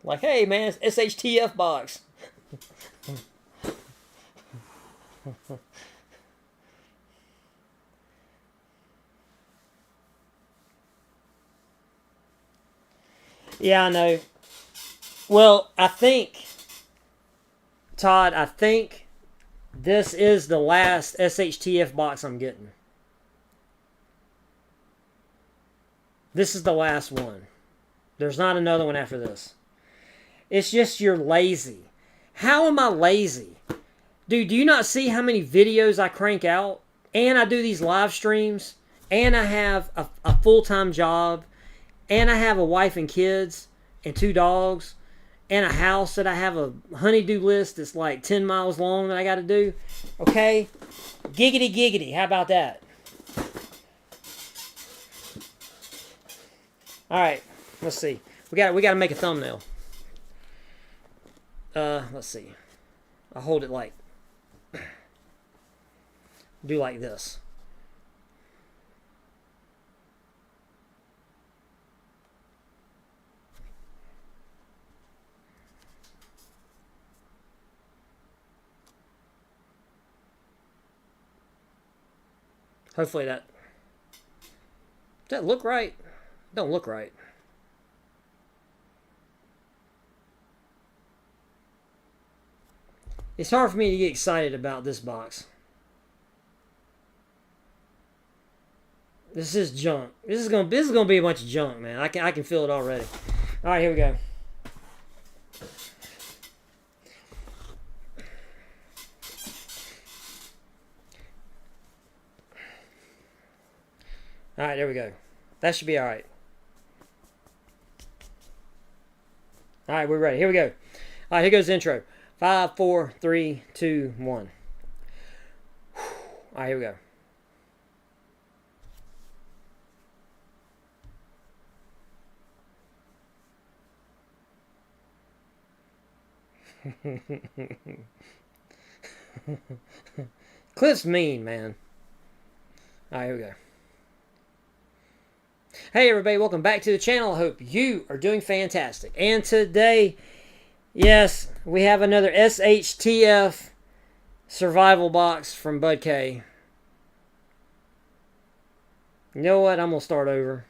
Like, hey man, it's SHTF box. Yeah, I know. Well, Todd, I think this is the last SHTF box I'm getting. This is the last one. There's not another one after this. It's just you're lazy. How am I lazy? Dude, do you not see how many videos I crank out? And I do these live streams. And I have a full-time job. And I have a wife and kids and 2 dogs and a house that I have a honey-do list that's like 10 miles long that I got to do. Okay? Giggity. How about that? All right. Let's see. We got to make a thumbnail. Let's see. I'll hold it like do like this. Hopefully does that look right? Don't look right. It's hard for me to get excited about this box. This is junk. This is gonna be a bunch of junk, man. I can feel it already. All right, here we go. All right, there we go. That should be all right. All right, we're ready. Here we go. All right, here goes the intro. 5, 4, 3, 2, 1. All right, here we go. Cliff's mean, man. All right, here we go. Hey everybody, welcome back to the channel. I hope you are doing fantastic. And today, yes, we have another SHTF survival box from Bud K. You know what? I'm going to start over.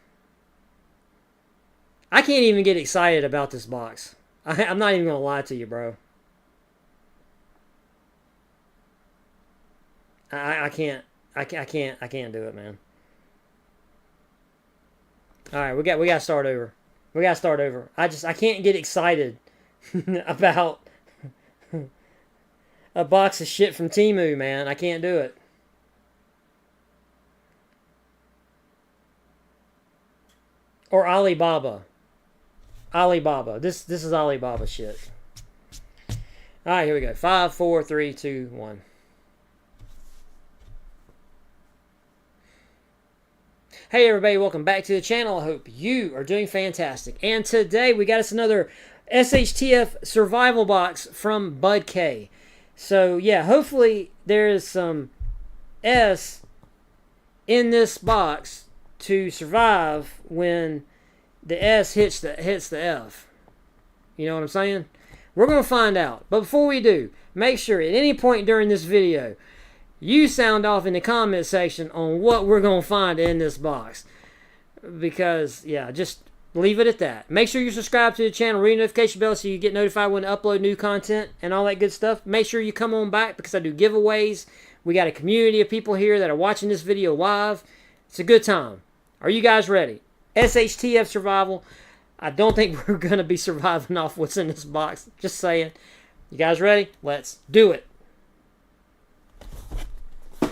I can't even get excited about this box. I'm not even going to lie to you, bro. I can't. I can't do it, man. All right, we got to start over. We got to start over. I can't get excited about a box of shit from Temu, man. I can't do it. Or Alibaba. Alibaba. This is Alibaba shit. All right, here we go. 5, 4, 3, 2, 1. Hey everybody, welcome back to the channel. I hope you are doing fantastic. And today we got us another SHTF survival box from Bud K. So yeah, hopefully there is some S in this box to survive when the S hits the F. You know what I'm saying? We're going to find out. But before we do, make sure at any point during this video you sound off in the comment section on what we're going to find in this box. Because, yeah, just leave it at that. Make sure you subscribe to the channel, ring the notification bell so you get notified when I upload new content and all that good stuff. Make sure you come on back because I do giveaways. We got a community of people here that are watching this video live. It's a good time. Are you guys ready? SHTF survival. I don't think we're going to be surviving off what's in this box. Just saying. You guys ready? Let's do it.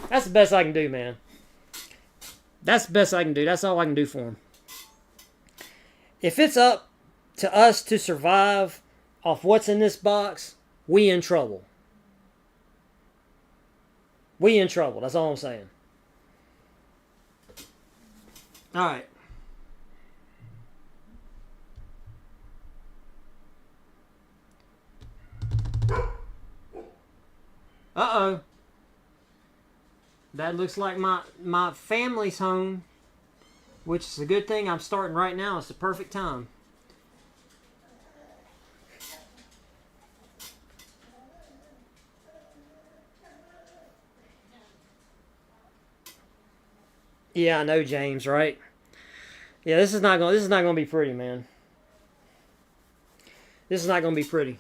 That's the best I can do, man. That's the best I can do. That's all I can do for him. If it's up to us to survive off what's in this box, we in trouble. We in trouble. That's all I'm saying. All right. Uh-oh. That looks like my family's home, which is a good thing. I'm starting right now. It's the perfect time. Yeah, I know, James, right? Yeah, this is not gonna be pretty, man. This is not gonna be pretty.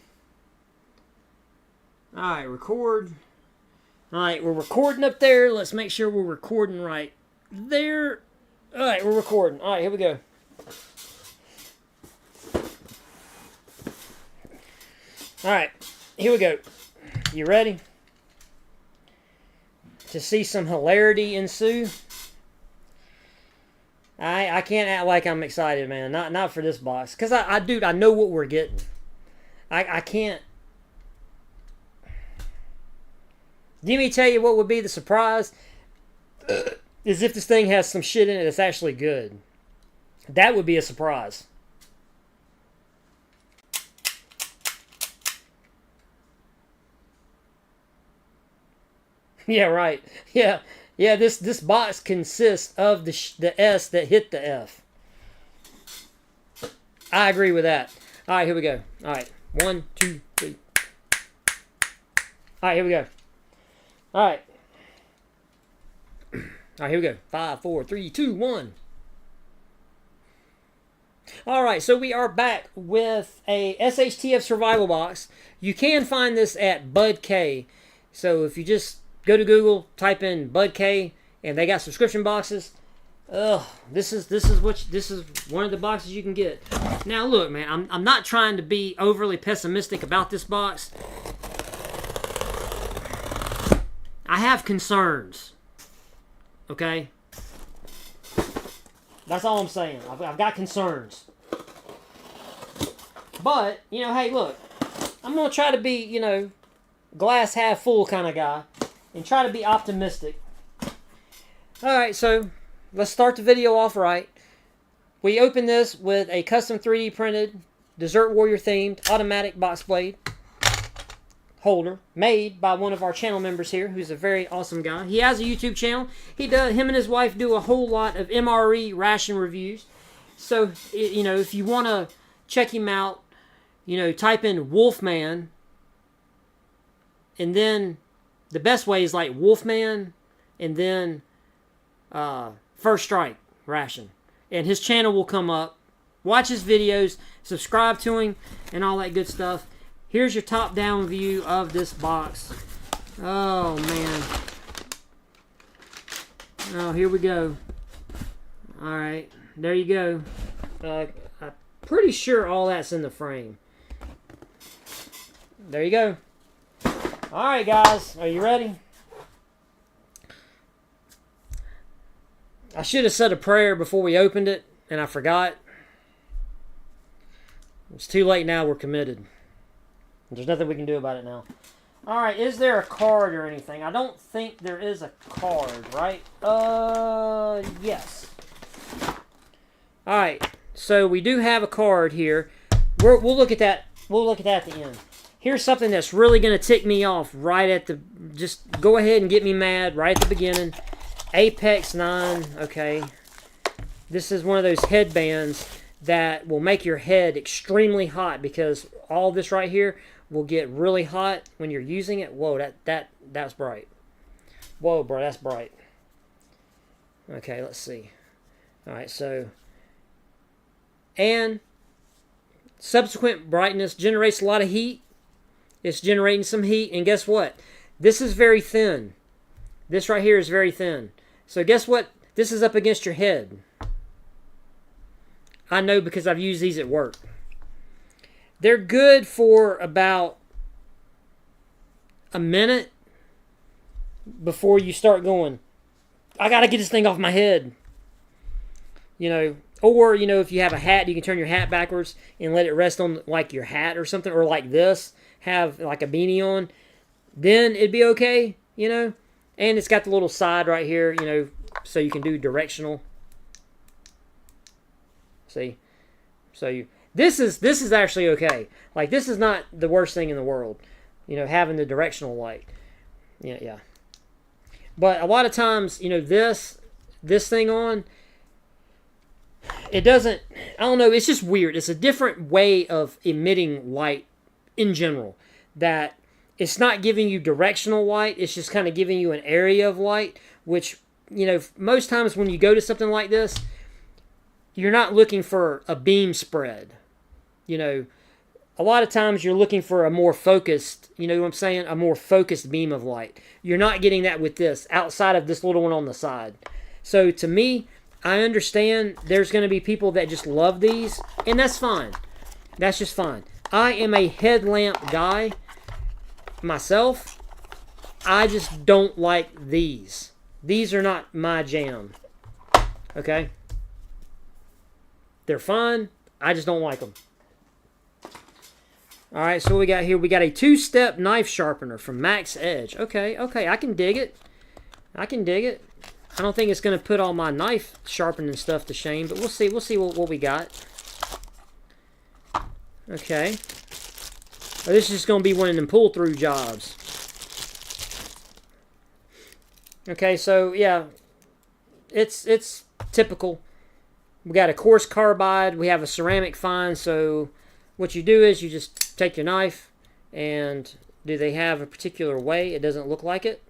All right, record. All right, we're recording up there. Let's make sure we're recording right there. All right, we're recording. All right, here we go. All right, here we go. You ready to see some hilarity ensue? I can't act like I'm excited, man. Not for this box, cause dude, I know what we're getting. I can't. Let me tell you what would be the surprise is if this thing has some shit in it that's actually good. That would be a surprise. Yeah, right. Yeah. This box consists of the S that hit the F. I agree with that. All right, here we go. All right, 1, 2, 3. All right, here we go. All right. All right, here we go. 5, 4, 3, 2, 1. All right, so we are back with a SHTF survival box. You can find this at Bud K. So if you just go to Google, type in Bud K, and they got subscription boxes. This is one of the boxes you can get. Now look, man, I'm not trying to be overly pessimistic about this box. I have concerns. Okay? That's all I'm saying. I've got concerns. But, you know, hey, look. I'm going to try to be, you know, glass half full kind of guy. And try to be optimistic. Alright, so let's start the video off right. We open this with a custom 3D printed Desert Warrior themed automatic box blade holder made by one of our channel members here, who's a very awesome guy. He has a YouTube channel. Him and his wife do a whole lot of MRE ration reviews. So, you know, if you want to check him out, you know, type in Wolfman, and then the best way is like Wolfman, and then First Strike. ration. And his channel will come up. Watch his videos, subscribe to him, and all that good stuff. Here's your top-down view of this box. Oh, man. Oh, here we go. All right, there you go. I'm pretty sure all that's in the frame. There you go. All right, guys, are you ready? I should have said a prayer before we opened it, and I forgot. It's too late now. We're committed. There's nothing we can do about it now. All right, is there a card or anything? I don't think there is a card, right? Yes. All right, so we do have a card here. We'll look at that. We'll look at that at the end. Here's something that's really going to tick me off right at the... Just go ahead and get me mad right at the beginning. Apex 9, okay. This is one of those headbands that will make your head extremely hot because all this right here will get really hot when you're using it. Whoa, that's bright. Whoa, bro, that's bright. Okay, let's see. All right, so... And subsequent brightness generates a lot of heat. It's generating some heat, and guess what? This is very thin. This right here is very thin. So guess what? This is up against your head. I know because I've used these at work. They're good for about a minute before you start going, I got to get this thing off my head. You know, or, you know, if you have a hat, you can turn your hat backwards and let it rest on like your hat or something, or like this, have like a beanie on. Then it'd be okay, you know. And it's got the little side right here, you know, so you can do directional. See? So you this is actually okay. Like, this is not the worst thing in the world, you know, having the directional light. Yeah. But a lot of times, you know, this thing on, it doesn't, I don't know, it's just weird. It's a different way of emitting light in general, that it's not giving you directional light. It's just kind of giving you an area of light, which, you know, most times when you go to something like this, you're not looking for a beam spread. You know, a lot of times you're looking for a more focused, you know what I'm saying, a more focused beam of light. You're not getting that with this, outside of this little one on the side. So to me, I understand there's going to be people that just love these, and that's fine. That's just fine. I am a headlamp guy myself. I just don't like these. These are not my jam. Okay? They're fine. I just don't like them. Alright, so what we got here? We got a 2-step knife sharpener from Max Edge. Okay, I can dig it. I don't think it's going to put all my knife sharpening stuff to shame, but we'll see. We'll see what we got. Okay. Oh, this is just going to be one of them pull-through jobs. Okay, so, yeah. It's typical. We got a coarse carbide. We have a ceramic fine, so what you do is you just take your knife, and do they have a particular way? It doesn't look like it.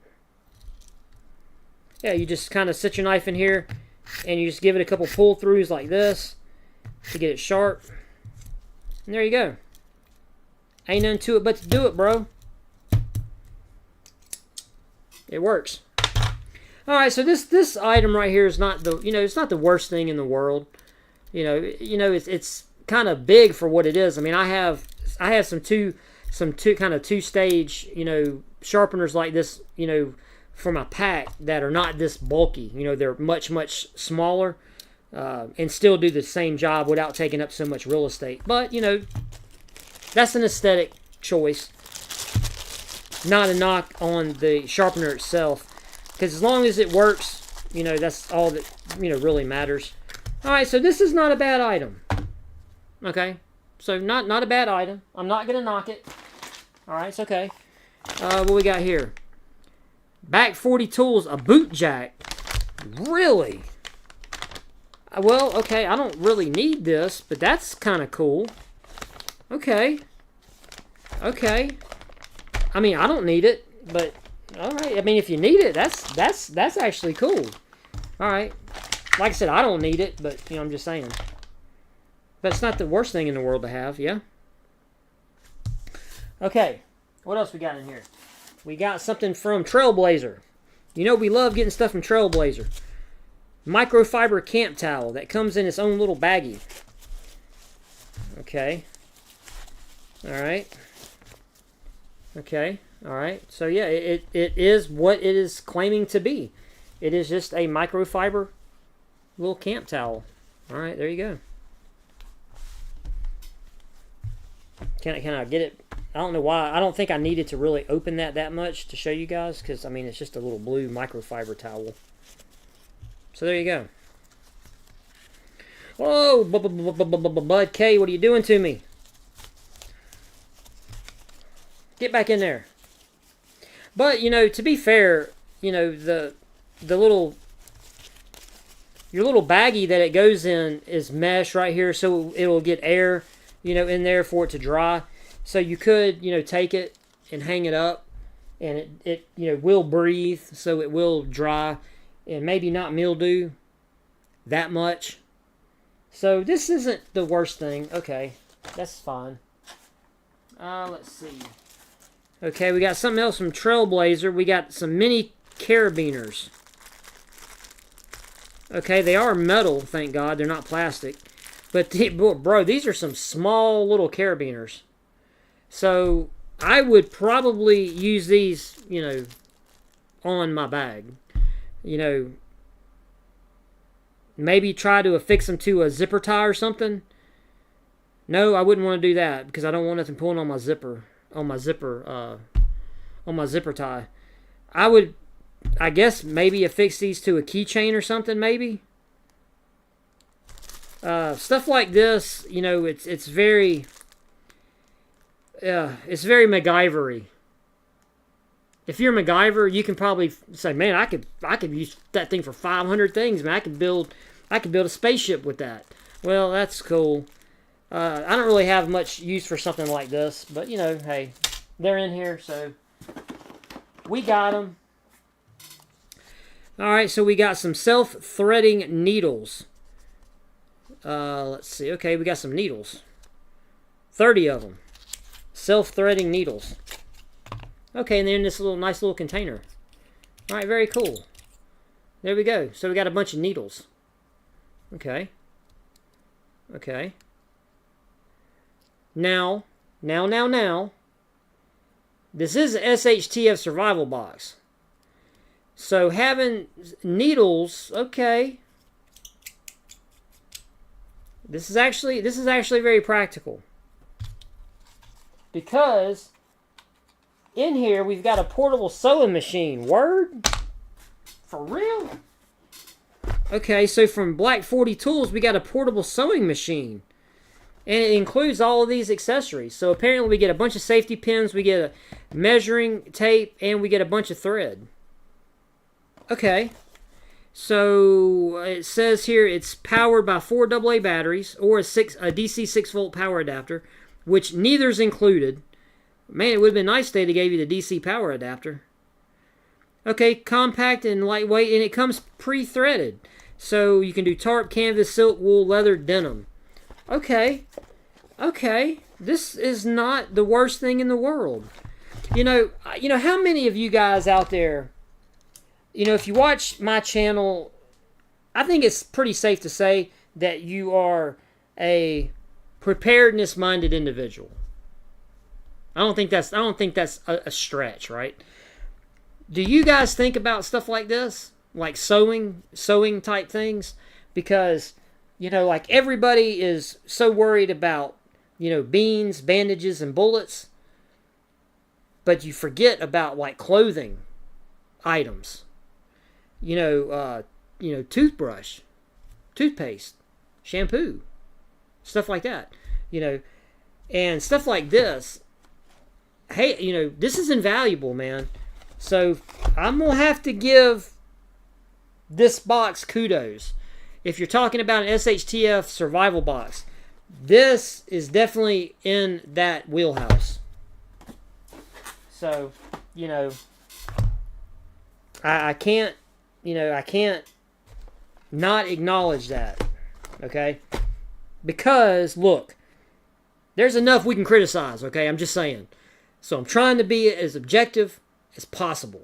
Yeah, you just kind of sit your knife in here, and you just give it a couple pull-throughs like this to get it sharp. And there you go. Ain't nothing to it but to do it, bro. It works. All right, so this item right here is not the, you know, it's not the worst thing in the world. You know, it's kind of big for what it is. I mean, I have some two kind of two-stage, you know, sharpeners like this, you know, for my pack that are not this bulky. You know, they're much smaller and still do the same job without taking up so much real estate. But, you know, that's an aesthetic choice. Not a knock on the sharpener itself. Because as long as it works, you know, that's all that, you know, really matters. Alright, so this is not a bad item. Okay? So, not a bad item. I'm not going to knock it. Alright, it's okay. What we got here? Back 40 Tools, a boot jack. Really? Well, okay, I don't really need this, but that's kind of cool. Okay. I mean, I don't need it, but all right. I mean, if you need it, that's actually cool. All right. Like I said, I don't need it, but I'm just saying. But it's not the worst thing in the world to have, yeah? Okay, what else we got in here? We got something from Trailblazer. We love getting stuff from Trailblazer. Microfiber camp towel that comes in its own little baggie. Okay. Alright. Okay. Alright. So yeah, it is what it is claiming to be. It is just a microfiber little camp towel. Alright, there you go. Can I get it? I don't know why. I don't think I needed to really open that much to show you guys, because, I mean, it's just a little blue microfiber towel. So there you go. Whoa, Bud K, what are you doing to me? Get back in there. But, to be fair, the little... Your little baggie that it goes in is mesh right here, so it'll get air, in there for it to dry. So you could, take it and hang it up, and it will breathe, so it will dry, and maybe not mildew that much. So this isn't the worst thing. Okay, that's fine. Let's see. Okay, we got something else from Trailblazer. We got some mini carabiners. Okay, they are metal, thank God. They're not plastic. But, bro, these are some small little carabiners. So, I would probably use these, on my bag. Maybe try to affix them to a zipper tie or something. No, I wouldn't want to do that, because I don't want nothing pulling on my zipper tie. I would, I guess, maybe affix these to a keychain or something, maybe. Stuff like this, it's very MacGyver-y. If you're MacGyver, you can probably say, man, I could use that thing for 500 things, man. I could build a spaceship with that. Well, that's cool. I don't really have much use for something like this, but hey, they're in here, so we got them. All right, so we got some self-threading needles. Let's see. Okay, we got some needles. 30 of them. Self-threading needles. Okay, and they're in this nice little container. All right, very cool. There we go. So we got a bunch of needles. Okay. Okay. Now. This is an SHTF survival box. So having needles, okay. This is actually very practical. Because in here we've got a portable sewing machine. Word? For real? Okay, so from Black 40 Tools we got a portable sewing machine. And it includes all of these accessories. So apparently we get a bunch of safety pins, we get a measuring tape, and we get a bunch of thread. Okay. So it says here it's powered by 4 AA batteries or a DC 6-volt power adapter, which neither's included. Man, it would have been nice they gave you the DC power adapter. Okay, compact and lightweight, and it comes pre-threaded. So you can do tarp, canvas, silk, wool, leather, denim. Okay. Okay. This is not the worst thing in the world. How many of you guys out there, if you watch my channel, I think it's pretty safe to say that you are a preparedness-minded individual. I don't think that's a stretch, right? Do you guys think about stuff like this? Like sewing type things? Because, like everybody is so worried about, beans, bandages, and bullets. But you forget about like clothing items. Toothbrush, toothpaste, shampoo, stuff like that, and stuff like this. Hey, this is invaluable, man. So I'm going to have to give this box kudos. If you're talking about an SHTF survival box, this is definitely in that wheelhouse. So, I can't not acknowledge that, okay? Because, look, there's enough we can criticize, okay? I'm just saying. So I'm trying to be as objective as possible.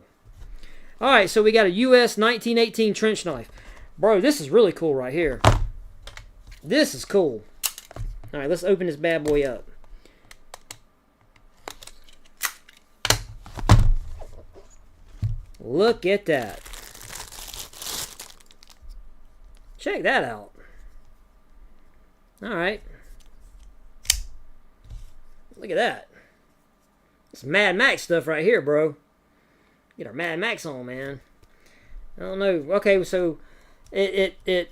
All right, so we got a US 1918 trench knife. Bro, this is really cool right here. This is cool. All right, let's open this bad boy up. Look at that. Check that out. All right. Look at that. It's Mad Max stuff right here, bro. Get our Mad Max on, man. I don't know. Okay, so it's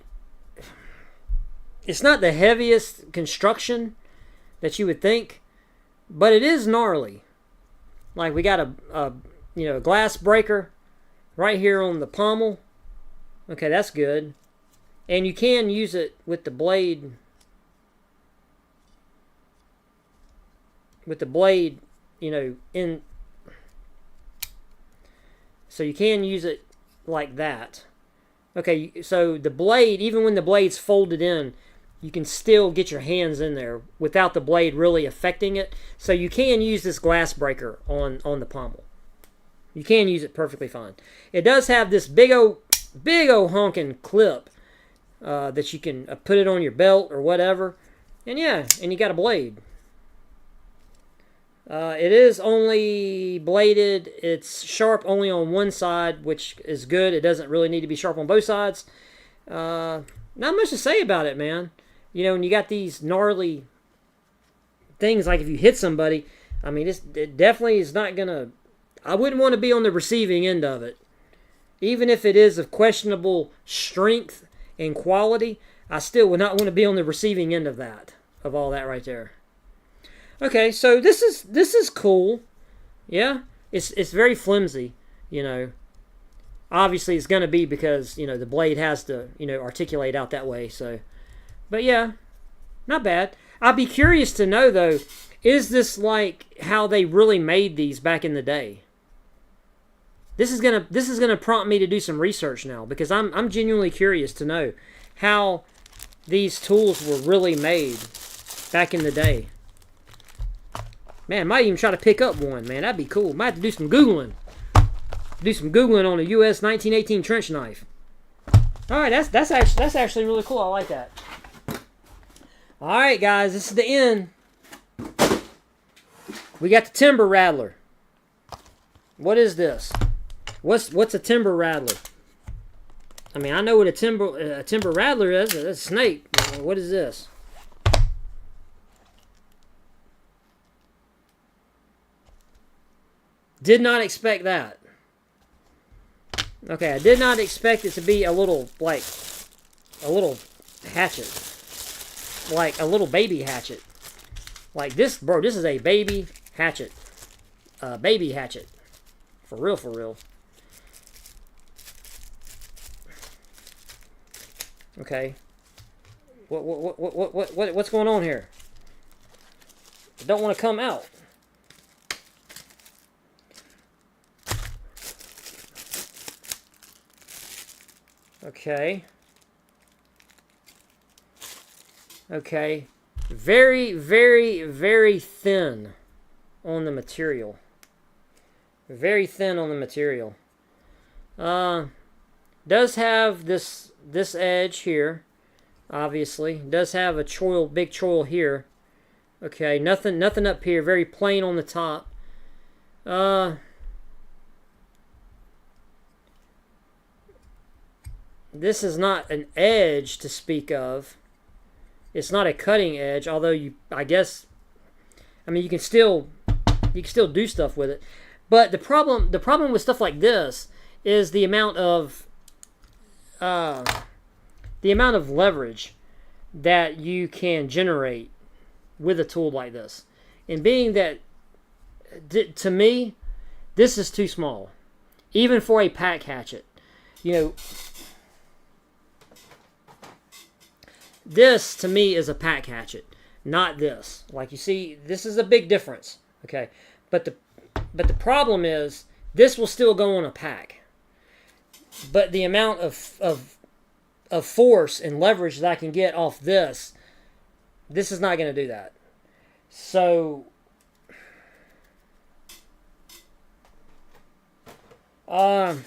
not the heaviest construction that you would think, but it is gnarly. Like, we got a glass breaker right here on the pommel. Okay, that's good. And you can use it with the blade. In. So you can use it like that. Okay, so the blade, even when the blade's folded in, you can still get your hands in there without the blade really affecting it. So you can use this glass breaker on the pommel. You can use it perfectly fine. It does have this big old honking clip that you can put it on your belt or whatever. And yeah, and you got a blade. It is only bladed. It's sharp only on one side, which is good. It doesn't really need to be sharp on both sides. Not much to say about it, man. You know, when you got these gnarly things, like if you hit somebody, I mean, it definitely is not going to... I wouldn't want to be on the receiving end of it. Even if it is of questionable strength and quality, I still would not want to be on the receiving end of that, of all that right there. Okay, so this is cool. Yeah, it's very flimsy, you know. Obviously, it's going to be because, you know, the blade has to, you know, articulate out that way. So, but yeah, not bad. I'd be curious to know, though, is this like how they really made these back in the day? This is gonna prompt me to do some research now, because I'm genuinely curious to know how these tools were really made back in the day. Man, I might even try to pick up one, man. That'd be cool. Might have to do some Googling. Do some Googling on a US 1918 trench knife. Alright, that's actually really cool. I like that. Alright, guys, this is the end. We got the timber rattler. What is this? What's a timber rattler? I mean, I know what a timber rattler is. It's a snake. What is this? Did not expect that. Okay, I did not expect it to be a little hatchet. Like a little baby hatchet. Like this, bro, this is a baby hatchet. Baby hatchet. For real, for real. Okay. What's going on here? I don't want to come out. Okay. Okay. Very, very, very thin on the material. Very thin on the material. Does have this edge here, obviously. Does have a choil, big choil here. Okay, nothing up here. Very plain on the top. This is not an edge to speak of. It's not a cutting edge, although you can still do stuff with it. But the problem with stuff like this is the amount of leverage that you can generate with a tool like this. And being that, to me, this is too small, even for a pack hatchet. You know, this to me is a pack hatchet, not this. Like you see, this is a big difference. Okay, but the problem is this will still go on a pack. But the amount of of force and leverage that I can get off this, this is not going to do that. So, I'm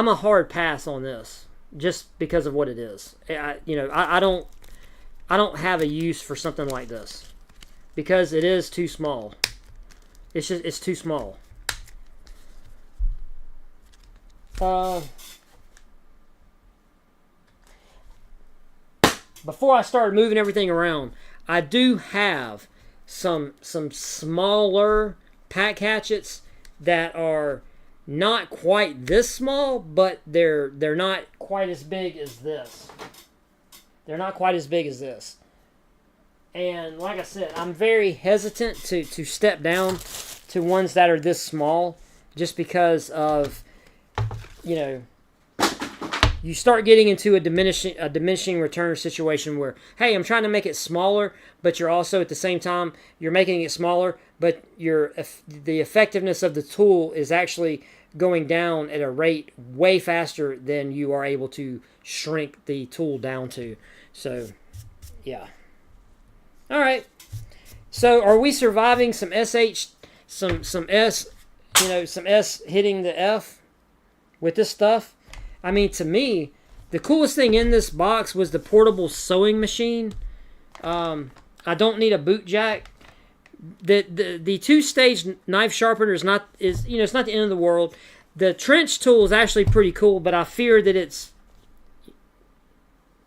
a hard pass on this just because of what it is. I don't have a use for something like this because it is too small. It's too small. Before I started moving everything around, I do have some smaller pack hatchets that are not quite this small, but they're not quite as big as this. They're not quite as big as this. And like I said, I'm very hesitant to step down to ones that are this small just because of, you start getting into a diminishing return situation where, hey, I'm trying to make it smaller, but you're also at the same time you're making it smaller, but the effectiveness of the tool is actually going down at a rate way faster than you are able to shrink the tool down to. So, yeah. All right. So, are we surviving some SH, some S, some S hitting the F with this stuff? I mean, to me, the coolest thing in this box was the portable sewing machine. I don't need a boot jack. The two-stage knife sharpener is not it's not the end of the world. The trench tool is actually pretty cool, but I fear that it's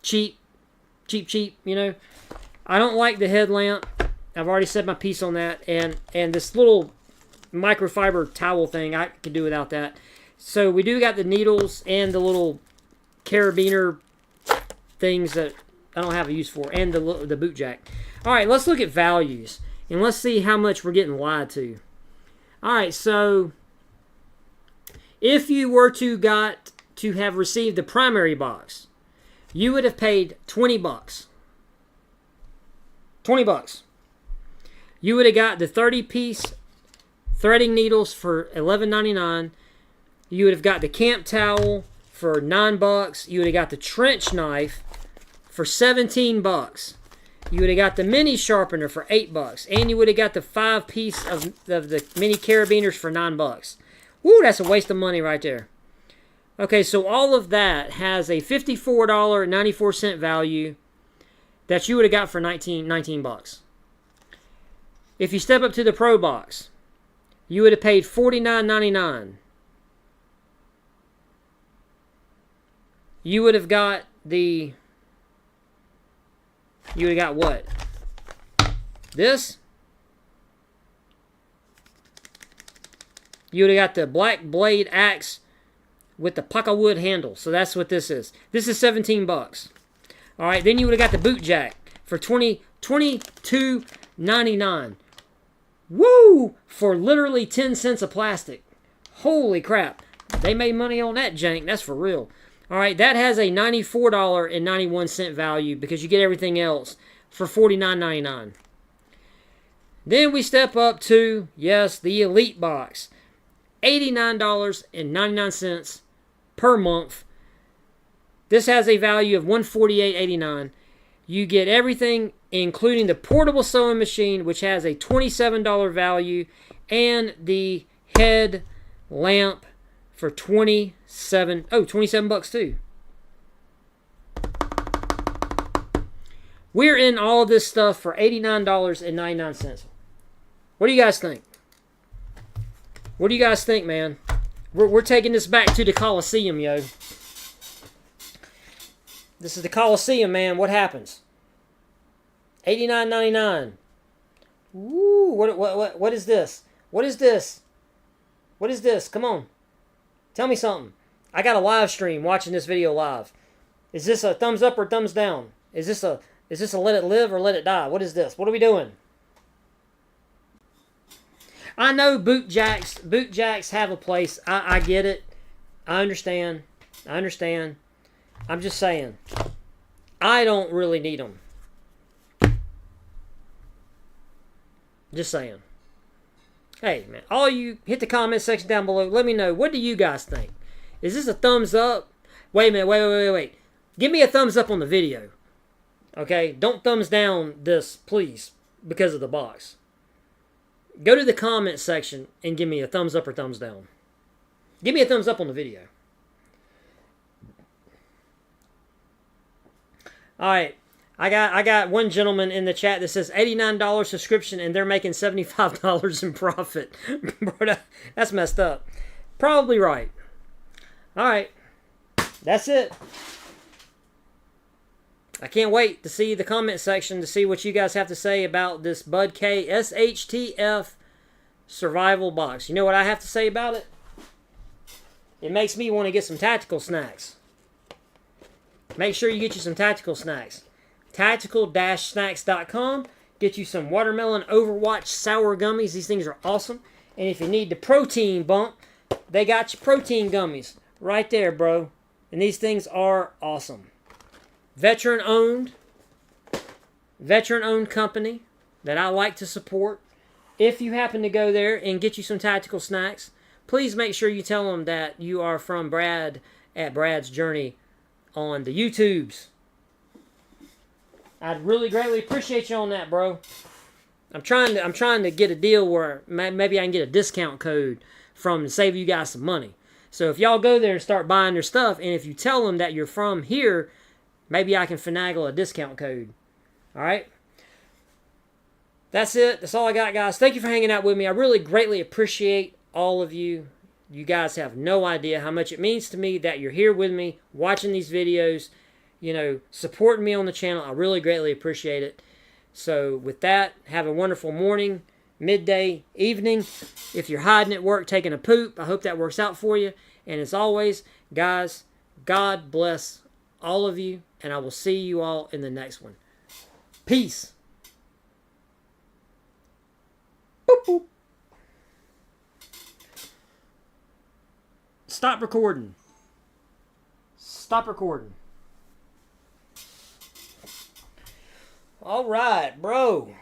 cheap. I don't like the headlamp. I've already said my piece on that, and this little microfiber towel thing, I could do without that. So we do got the needles and the little carabiner things that I don't have a use for, and the boot jack. All right, let's look at values, and let's see how much we're getting lied to. All right, so if you were to have received the primary box, you would have paid $20. $20. You would have got the 30-piece threading needles for $11.99. You would have got the camp towel for $9. You would have got the trench knife for $17. You would have got the mini sharpener for $8. And you would have got the 5-piece of the mini carabiners for $9. Woo, that's a waste of money right there. Okay, so all of that has a $54.94 value that you would have got for $19. If you step up to the Pro Box, you would have paid $49.99. You would have got what? This? You would have got the Black Blade axe with the pucka wood handle. So that's what this is. This is $17. All right, then you would have got the boot jack for $22.99. Woo! For literally 10 cents of plastic. Holy crap. They made money on that jank. That's for real. All right, that has a $94.91 value because you get everything else for $49.99. Then we step up to, yes, the Elite Box. $89.99 per month. This has a value of $148.89. You get everything, including the portable sewing machine, which has a $27 value, and the head lamp for $27 too. We're in all this stuff for $89.99. What do you guys think? What do you guys think, man? We're taking this back to the Coliseum, yo. This is the Coliseum, man. What happens? $89.99. Woo! What is this? What is this? What is this? Come on. Tell me something. I got a live stream watching this video live. Is this a thumbs up or thumbs down? Is this a let it live or let it die? What is this? What are we doing? I know boot jacks have a place. I get it. I understand. I'm just saying. I don't really need them. Just saying. Hey, man, all you, hit the comment section down below. Let me know, what do you guys think? Is this a thumbs up? Wait a minute, wait. Give me a thumbs up on the video. Okay? Don't thumbs down this, please, because of the box. Go to the comment section and give me a thumbs up or thumbs down. Give me a thumbs up on the video. Alright. I got one gentleman in the chat that says $89 subscription and they're making $75 in profit. Bro, that's messed up. Probably right. Alright. That's it. I can't wait to see the comment section to see what you guys have to say about this Bud K SHTF survival box. You know what I have to say about it? It makes me want to get some tactical snacks. Make sure you get you some tactical snacks. Tactical-snacks.com. Get you some watermelon Overwatch sour gummies. These things are awesome. And if you need the protein bump, they got your protein gummies right there, bro. And these things are awesome. Veteran-owned company that I like to support. If you happen to go there and get you some tactical snacks, please make sure you tell them that you are from Brad at Brad's Journey on the YouTubes. I'd really greatly appreciate you on that, bro. I'm trying to get a deal where maybe I can get a discount code from to save you guys some money. So if y'all go there and start buying their stuff, and if you tell them that you're from here, maybe I can finagle a discount code. All right? That's it. That's all I got, guys. Thank you for hanging out with me. I really greatly appreciate all of you. You guys have no idea how much it means to me that you're here with me, watching these videos, you know, supporting me on the channel. I really greatly appreciate it. So with that, have a wonderful morning, midday, evening. If you're hiding at work taking a poop, I hope that works out for you. And as always, guys, God bless all of you, and I will see you all in the next one. Peace. Boop, boop. Stop recording. Stop recording. All right, bro.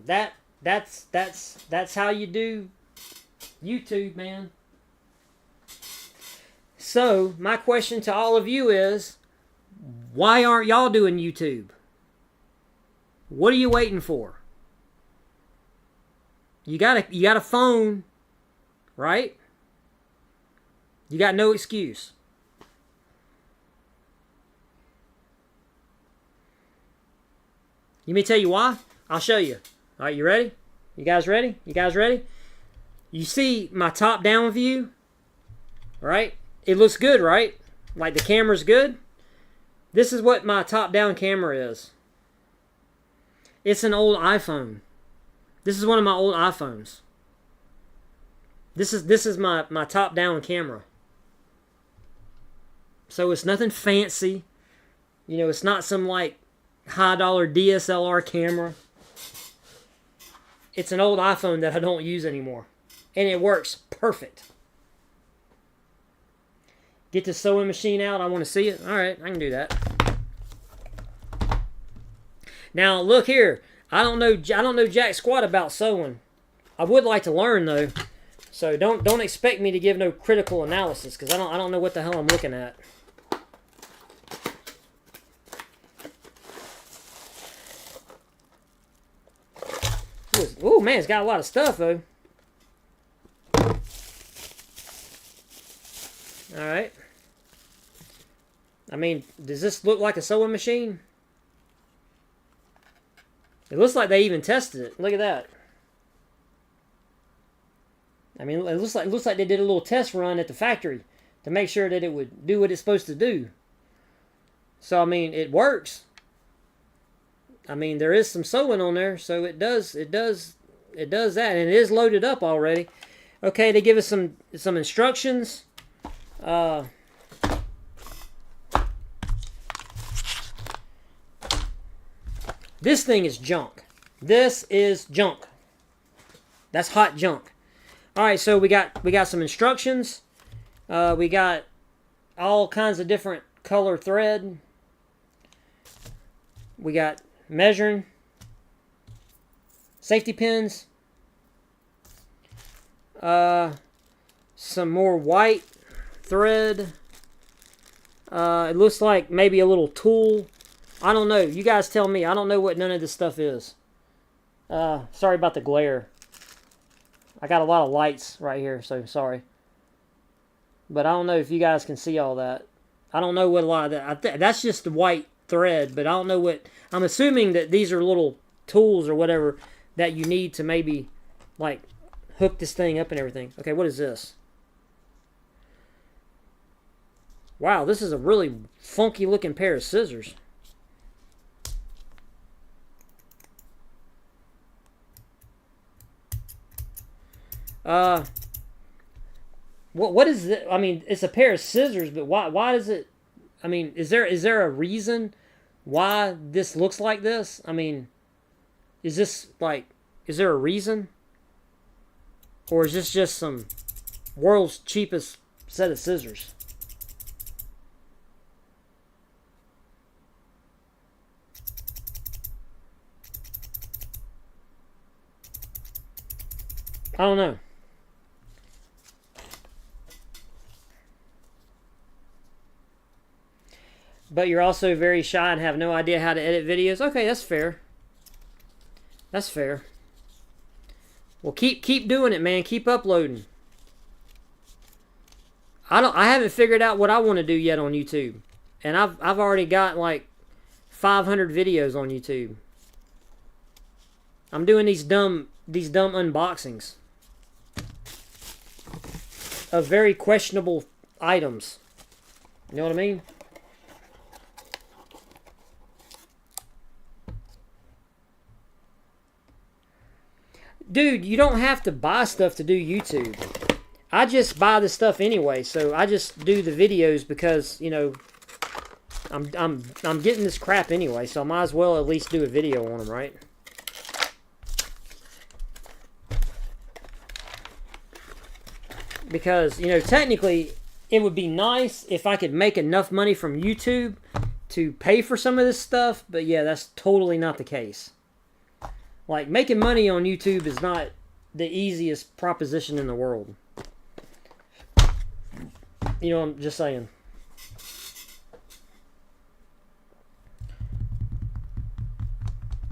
That's how you do YouTube, man. So, my question to all of you is, why aren't y'all doing YouTube? What are you waiting for? You got a phone, right? You got no excuse. Let me tell you why. I'll show you. All right, you ready? You guys ready? You guys ready? You see my top-down view, right? It looks good, right? Like the camera's good. This is what my top-down camera is. It's an old iPhone. This is one of my old iPhones. This is my top-down camera. So it's nothing fancy. You know, it's not some like high-dollar DSLR camera. It's an old iPhone that I don't use anymore. And it works perfect. Get the sewing machine out. I want to see it. All right, I can do that. Now, look here. I don't know jack squat about sewing. I would like to learn, though. So don't expect me to give no critical analysis, because I don't know what the hell I'm looking at. Oh man, it's got a lot of stuff though. All right. I mean, does this look like a sewing machine? It looks like they even tested it. Look at that. I mean, it looks like they did a little test run at the factory to make sure that it would do what it's supposed to do. So I mean, it works. I mean, there is some sewing on there, so it does that, and it is loaded up already. Okay, they give us some instructions. This thing is junk. This is junk. That's hot junk. All right, so we got some instructions. We got all kinds of different color thread. We got measuring, safety pins, Some more white thread. It looks like maybe a little tool. I don't know. You guys tell me. I don't know what none of this stuff is. Sorry about the glare. I got a lot of lights right here, so sorry. But I don't know if you guys can see all that. I don't know what a lot of that... that's just the white thread, but I don't know what... I'm assuming that these are little tools or whatever that you need to maybe, like, hook this thing up and everything. Okay, what is this? Wow, this is a really funky looking pair of scissors. What is it? I mean, it's a pair of scissors, but why does it... I mean, is there a reason why this looks like this? I mean, is this like... Is there a reason? Or is this just some world's cheapest set of scissors? I don't know. But you're also very shy and have no idea how to edit videos. Okay, that's fair. That's fair. Well, keep doing it, man. Keep uploading. I haven't figured out what I want to do yet on YouTube. And I've already got like 500 videos on YouTube. I'm doing these dumb unboxings of very questionable items. You know what I mean? Dude, you don't have to buy stuff to do YouTube. I just buy the stuff anyway, so I just do the videos because, you know, I'm getting this crap anyway, so I might as well at least do a video on them, right? Because, you know, technically, it would be nice if I could make enough money from YouTube to pay for some of this stuff, but yeah, that's totally not the case. Like, making money on YouTube is not the easiest proposition in the world. You know, I'm just saying.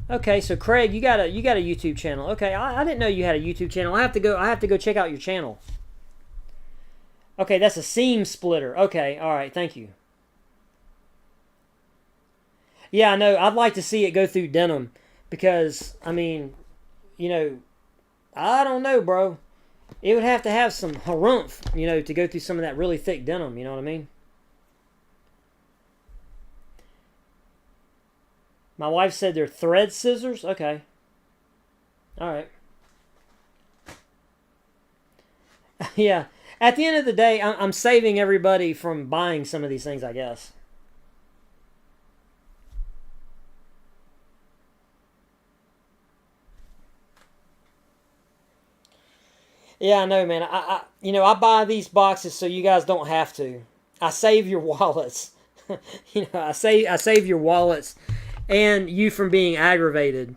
Okay, so Craig, you got a YouTube channel. Okay, I didn't know you had a YouTube channel. I have to go check out your channel. Okay, that's a seam splitter. Okay, all right, thank you. Yeah, I know. I'd like to see it go through denim. Because, I mean, you know, I don't know, bro. It would have to have some harumph, you know, to go through some of that really thick denim, you know what I mean? My wife said they're thread scissors? Okay. Alright. Yeah. At the end of the day, I'm saving everybody from buying some of these things, I guess. Yeah, I know, man. I buy these boxes so you guys don't have to. I save your wallets. You know, I save your wallets and you from being aggravated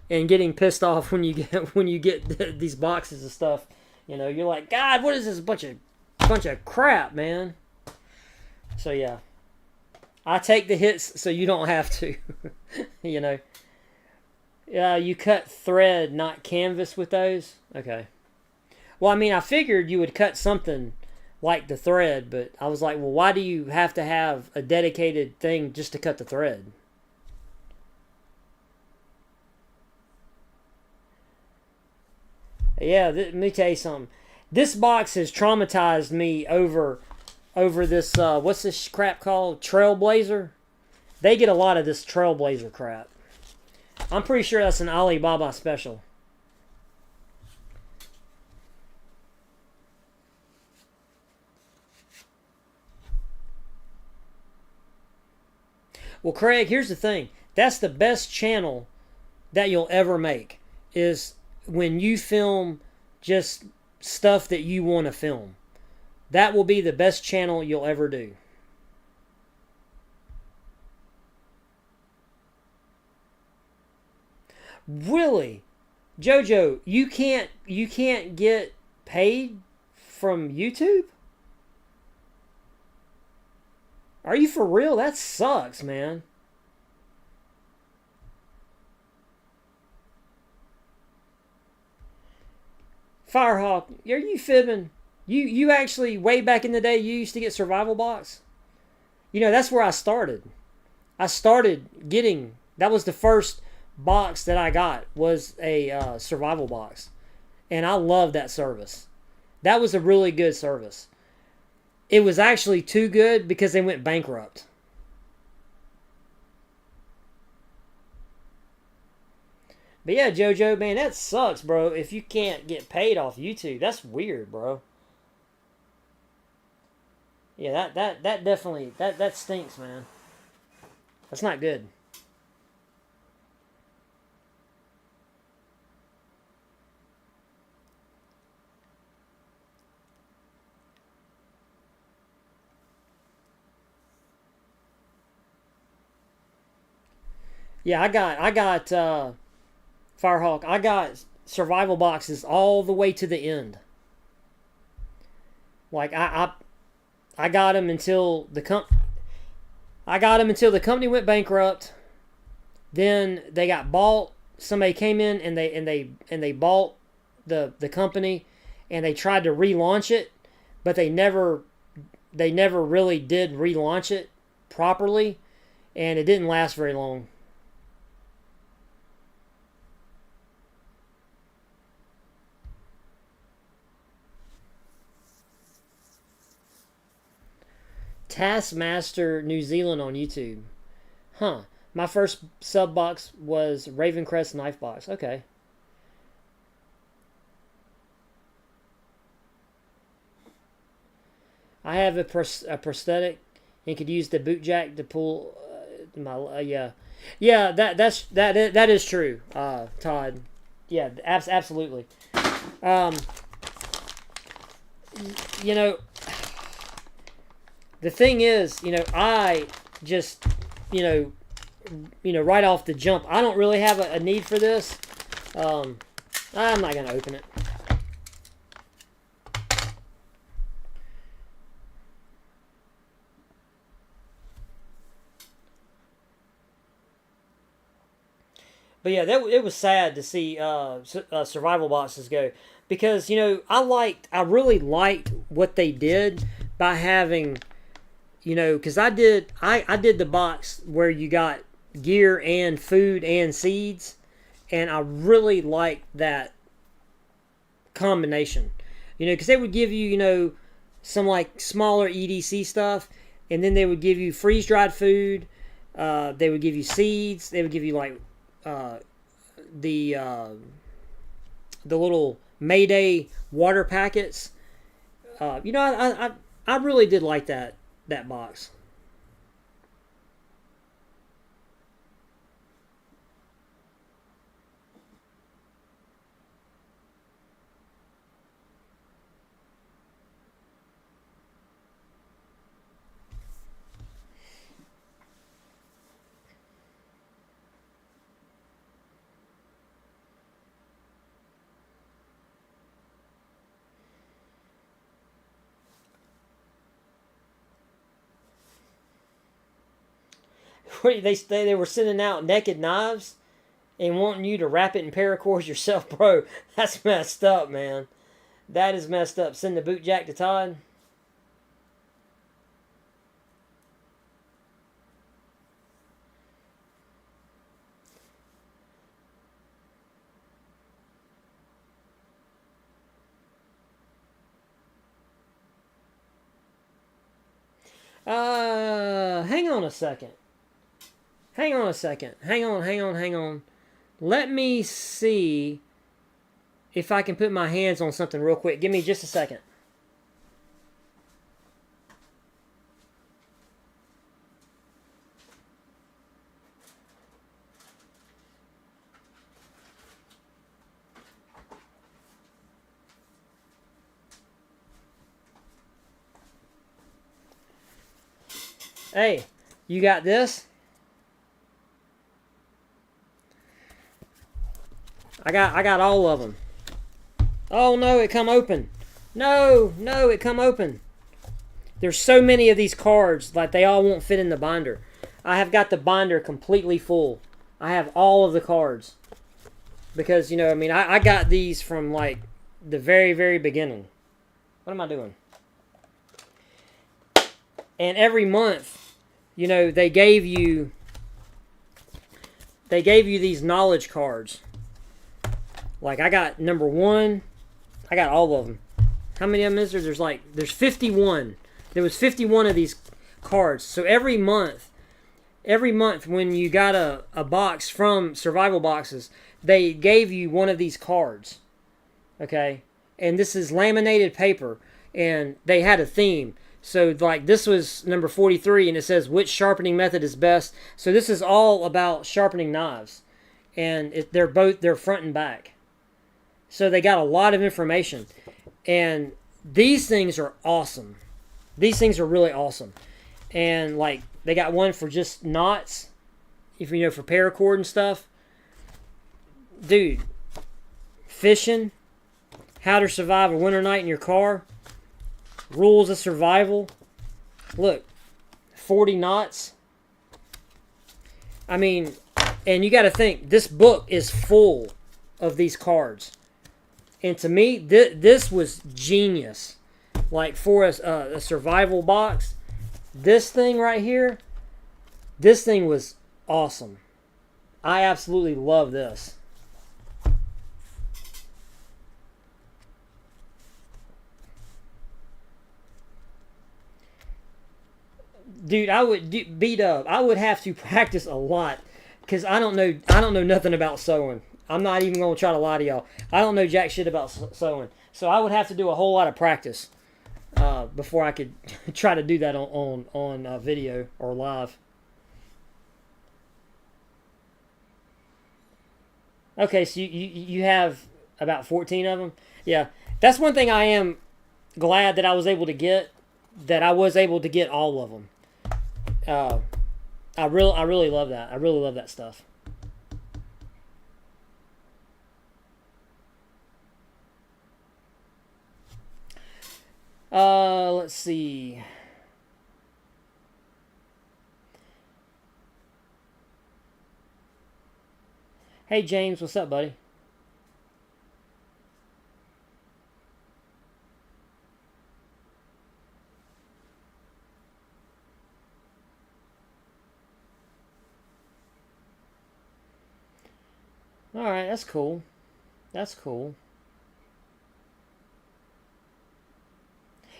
and getting pissed off when you get these boxes of stuff. You know, you're like, God, what is this bunch of crap, man? So yeah, I take the hits so you don't have to. You know. Yeah, you cut thread, not canvas with those. Okay. Well, I mean, I figured you would cut something like the thread, but I was like, well, why do you have to have a dedicated thing just to cut the thread? Yeah, let me tell you something. This box has traumatized me over this, what's this crap called? Trailblazer? They get a lot of this Trailblazer crap. I'm pretty sure that's an Alibaba special. Well, Craig, here's the thing. That's the best channel that you'll ever make, is when you film just stuff that you want to film. That will be the best channel you'll ever do. Really? Jojo, you can't get paid from YouTube? Are you for real? That sucks, man. Firehawk, are you fibbing? You actually, way back in the day, you used to get Survival Box? You know, that's where I started. I started getting, that was the first box that I got, was a Survival Box. And I love that service. That was a really good service. It was actually too good because they went bankrupt. But yeah, JoJo, man, that sucks, bro. If you can't get paid off YouTube, that's weird, bro. Yeah, that definitely, that stinks, man. That's not good. Yeah, I got Firehawk. I got survival boxes all the way to the end. Like I got them until I got them until the company went bankrupt. Then they got bought. Somebody came in and they bought the company, and they tried to relaunch it, but they never really did relaunch it properly, and it didn't last very long. Taskmaster New Zealand on YouTube. Huh. My first sub box was Ravencrest Knife Box. Okay. I have a prosthetic and could use the boot jack to pull my yeah. Yeah, that is true, Todd. Yeah, absolutely. Um, you know, the thing is, I just, right off the jump, I don't really have a need for this. I'm not going to open it. But yeah, it was sad to see survival boxes go, because I really liked what they did by having, because I did the box where you got gear and food and seeds, and I really liked that combination, because they would give you some like smaller EDC stuff, and then they would give you freeze dried food, they would give you seeds, they would give you like the little Mayday water packets. I really did like that box. They were sending out naked knives and wanting you to wrap it in paracord yourself, bro. That's messed up, man. That is messed up. Send the boot jack to Todd. Hang on a second. Hang on a second. Hang on. Let me see if I can put my hands on something real quick. Give me just a second. Hey, you got this? I got all of them. Oh no, it come open. No, no, it come open. There's so many of these cards, like they all won't fit in the binder. I have got the binder completely full. I have all of the cards. Because, you know, I mean, I got these from, like, the very, very beginning. What am I doing? And every month, you know, they gave you these knowledge cards. Like, I got number 1. I got all of them. How many of them is there? There's 51. There was 51 of these cards. So every month when you got a box from Survival Boxes, they gave you one of these cards. Okay? And this is laminated paper. And they had a theme. So, like, this was number 43, and it says, which sharpening method is best? So this is all about sharpening knives. And they're front and back. So they got a lot of information. And these things are awesome. These things are really awesome. And, like, they got one for just knots. If you know, for paracord and stuff. Dude. Fishing. How to survive a winter night in your car. Rules of survival. Look. 40 knots. I mean, and you got to think, this book is full of these cards. And to me, this was genius. Like, for a survival box, this thing right here, this thing was awesome. I absolutely love this. Dude, I would beat up. I would have to practice a lot because I don't know nothing about sewing. I'm not even going to try to lie to y'all. I don't know jack shit about sewing. So I would have to do a whole lot of practice before I could try to do that on video or live. Okay, so you have about 14 of them? Yeah. That's one thing I am glad that I was able to get, that I was able to get all of them. I really love that. I really love that stuff. Let's see. Hey James, what's up, buddy? All right, that's cool. That's cool.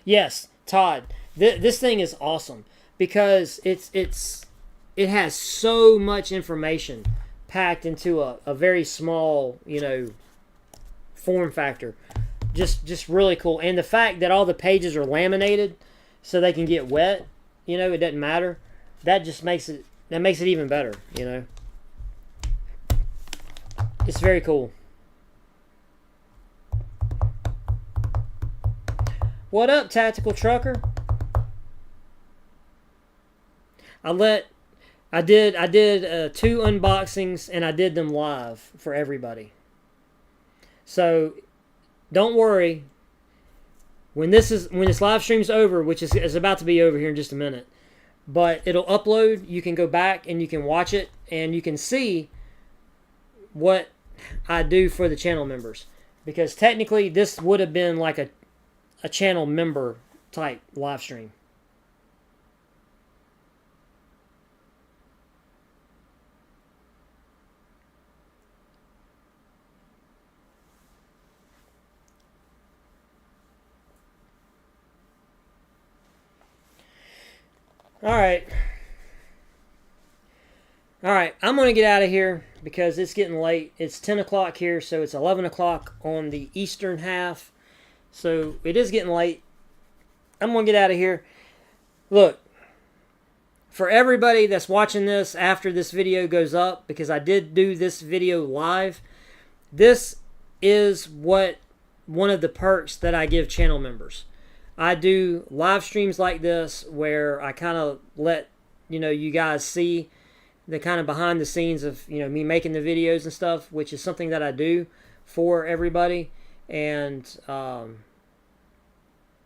Yes, Todd. This thing is awesome because it has so much information packed into a very small, you know, form factor. Just really cool. And the fact that all the pages are laminated so they can get wet, you know, it doesn't matter. That just makes it even better, you know. It's very cool. What up, Tactical Trucker? I did 2 unboxings and I did them live for everybody. So don't worry. When this live stream's over, which is about to be over here in just a minute, but it'll upload. You can go back and you can watch it and you can see what I do for the channel members, because technically this would have been like a channel member type live stream. All right, I'm going to get out of here because it's getting late. It's 10 o'clock here, so it's 11 o'clock on the eastern half. So it is getting late. I'm going to get out of here. Look, for everybody that's watching this after this video goes up, because I did do this video live, this is one of the perks that I give channel members. I do live streams like this where I kind of let, you know, you guys see the kind of behind the scenes of, you know, me making the videos and stuff, which is something that I do for everybody. And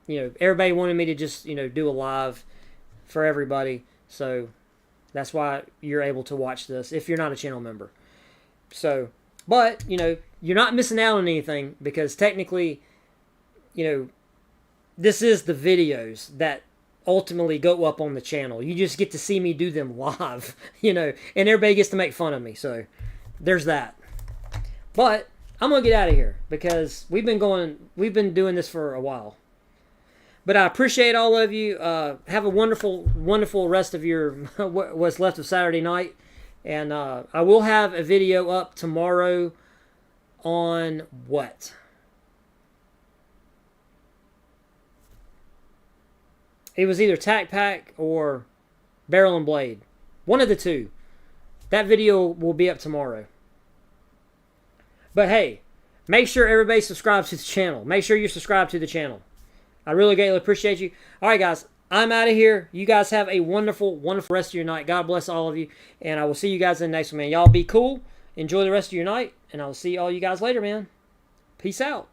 everybody wanted me to just, do a live for everybody. So that's why you're able to watch this if you're not a channel member. So, but, you're not missing out on anything because technically, this is the videos that ultimately go up on the channel. You just get to see me do them live, and everybody gets to make fun of me. So there's that. But I'm going to get out of here because we've been doing this for a while. But I appreciate all of you. Have a wonderful, wonderful rest of your what's left of Saturday night. And I will have a video up tomorrow on what? It was either Tac Pack or Barrel and Blade. One of the two. That video will be up tomorrow. But hey, make sure everybody subscribes to the channel. Make sure you're subscribed to the channel. I really greatly appreciate you. All right, guys. I'm out of here. You guys have a wonderful, wonderful rest of your night. God bless all of you. And I will see you guys in the next one, man. Y'all be cool. Enjoy the rest of your night. And I will see all you guys later, man. Peace out.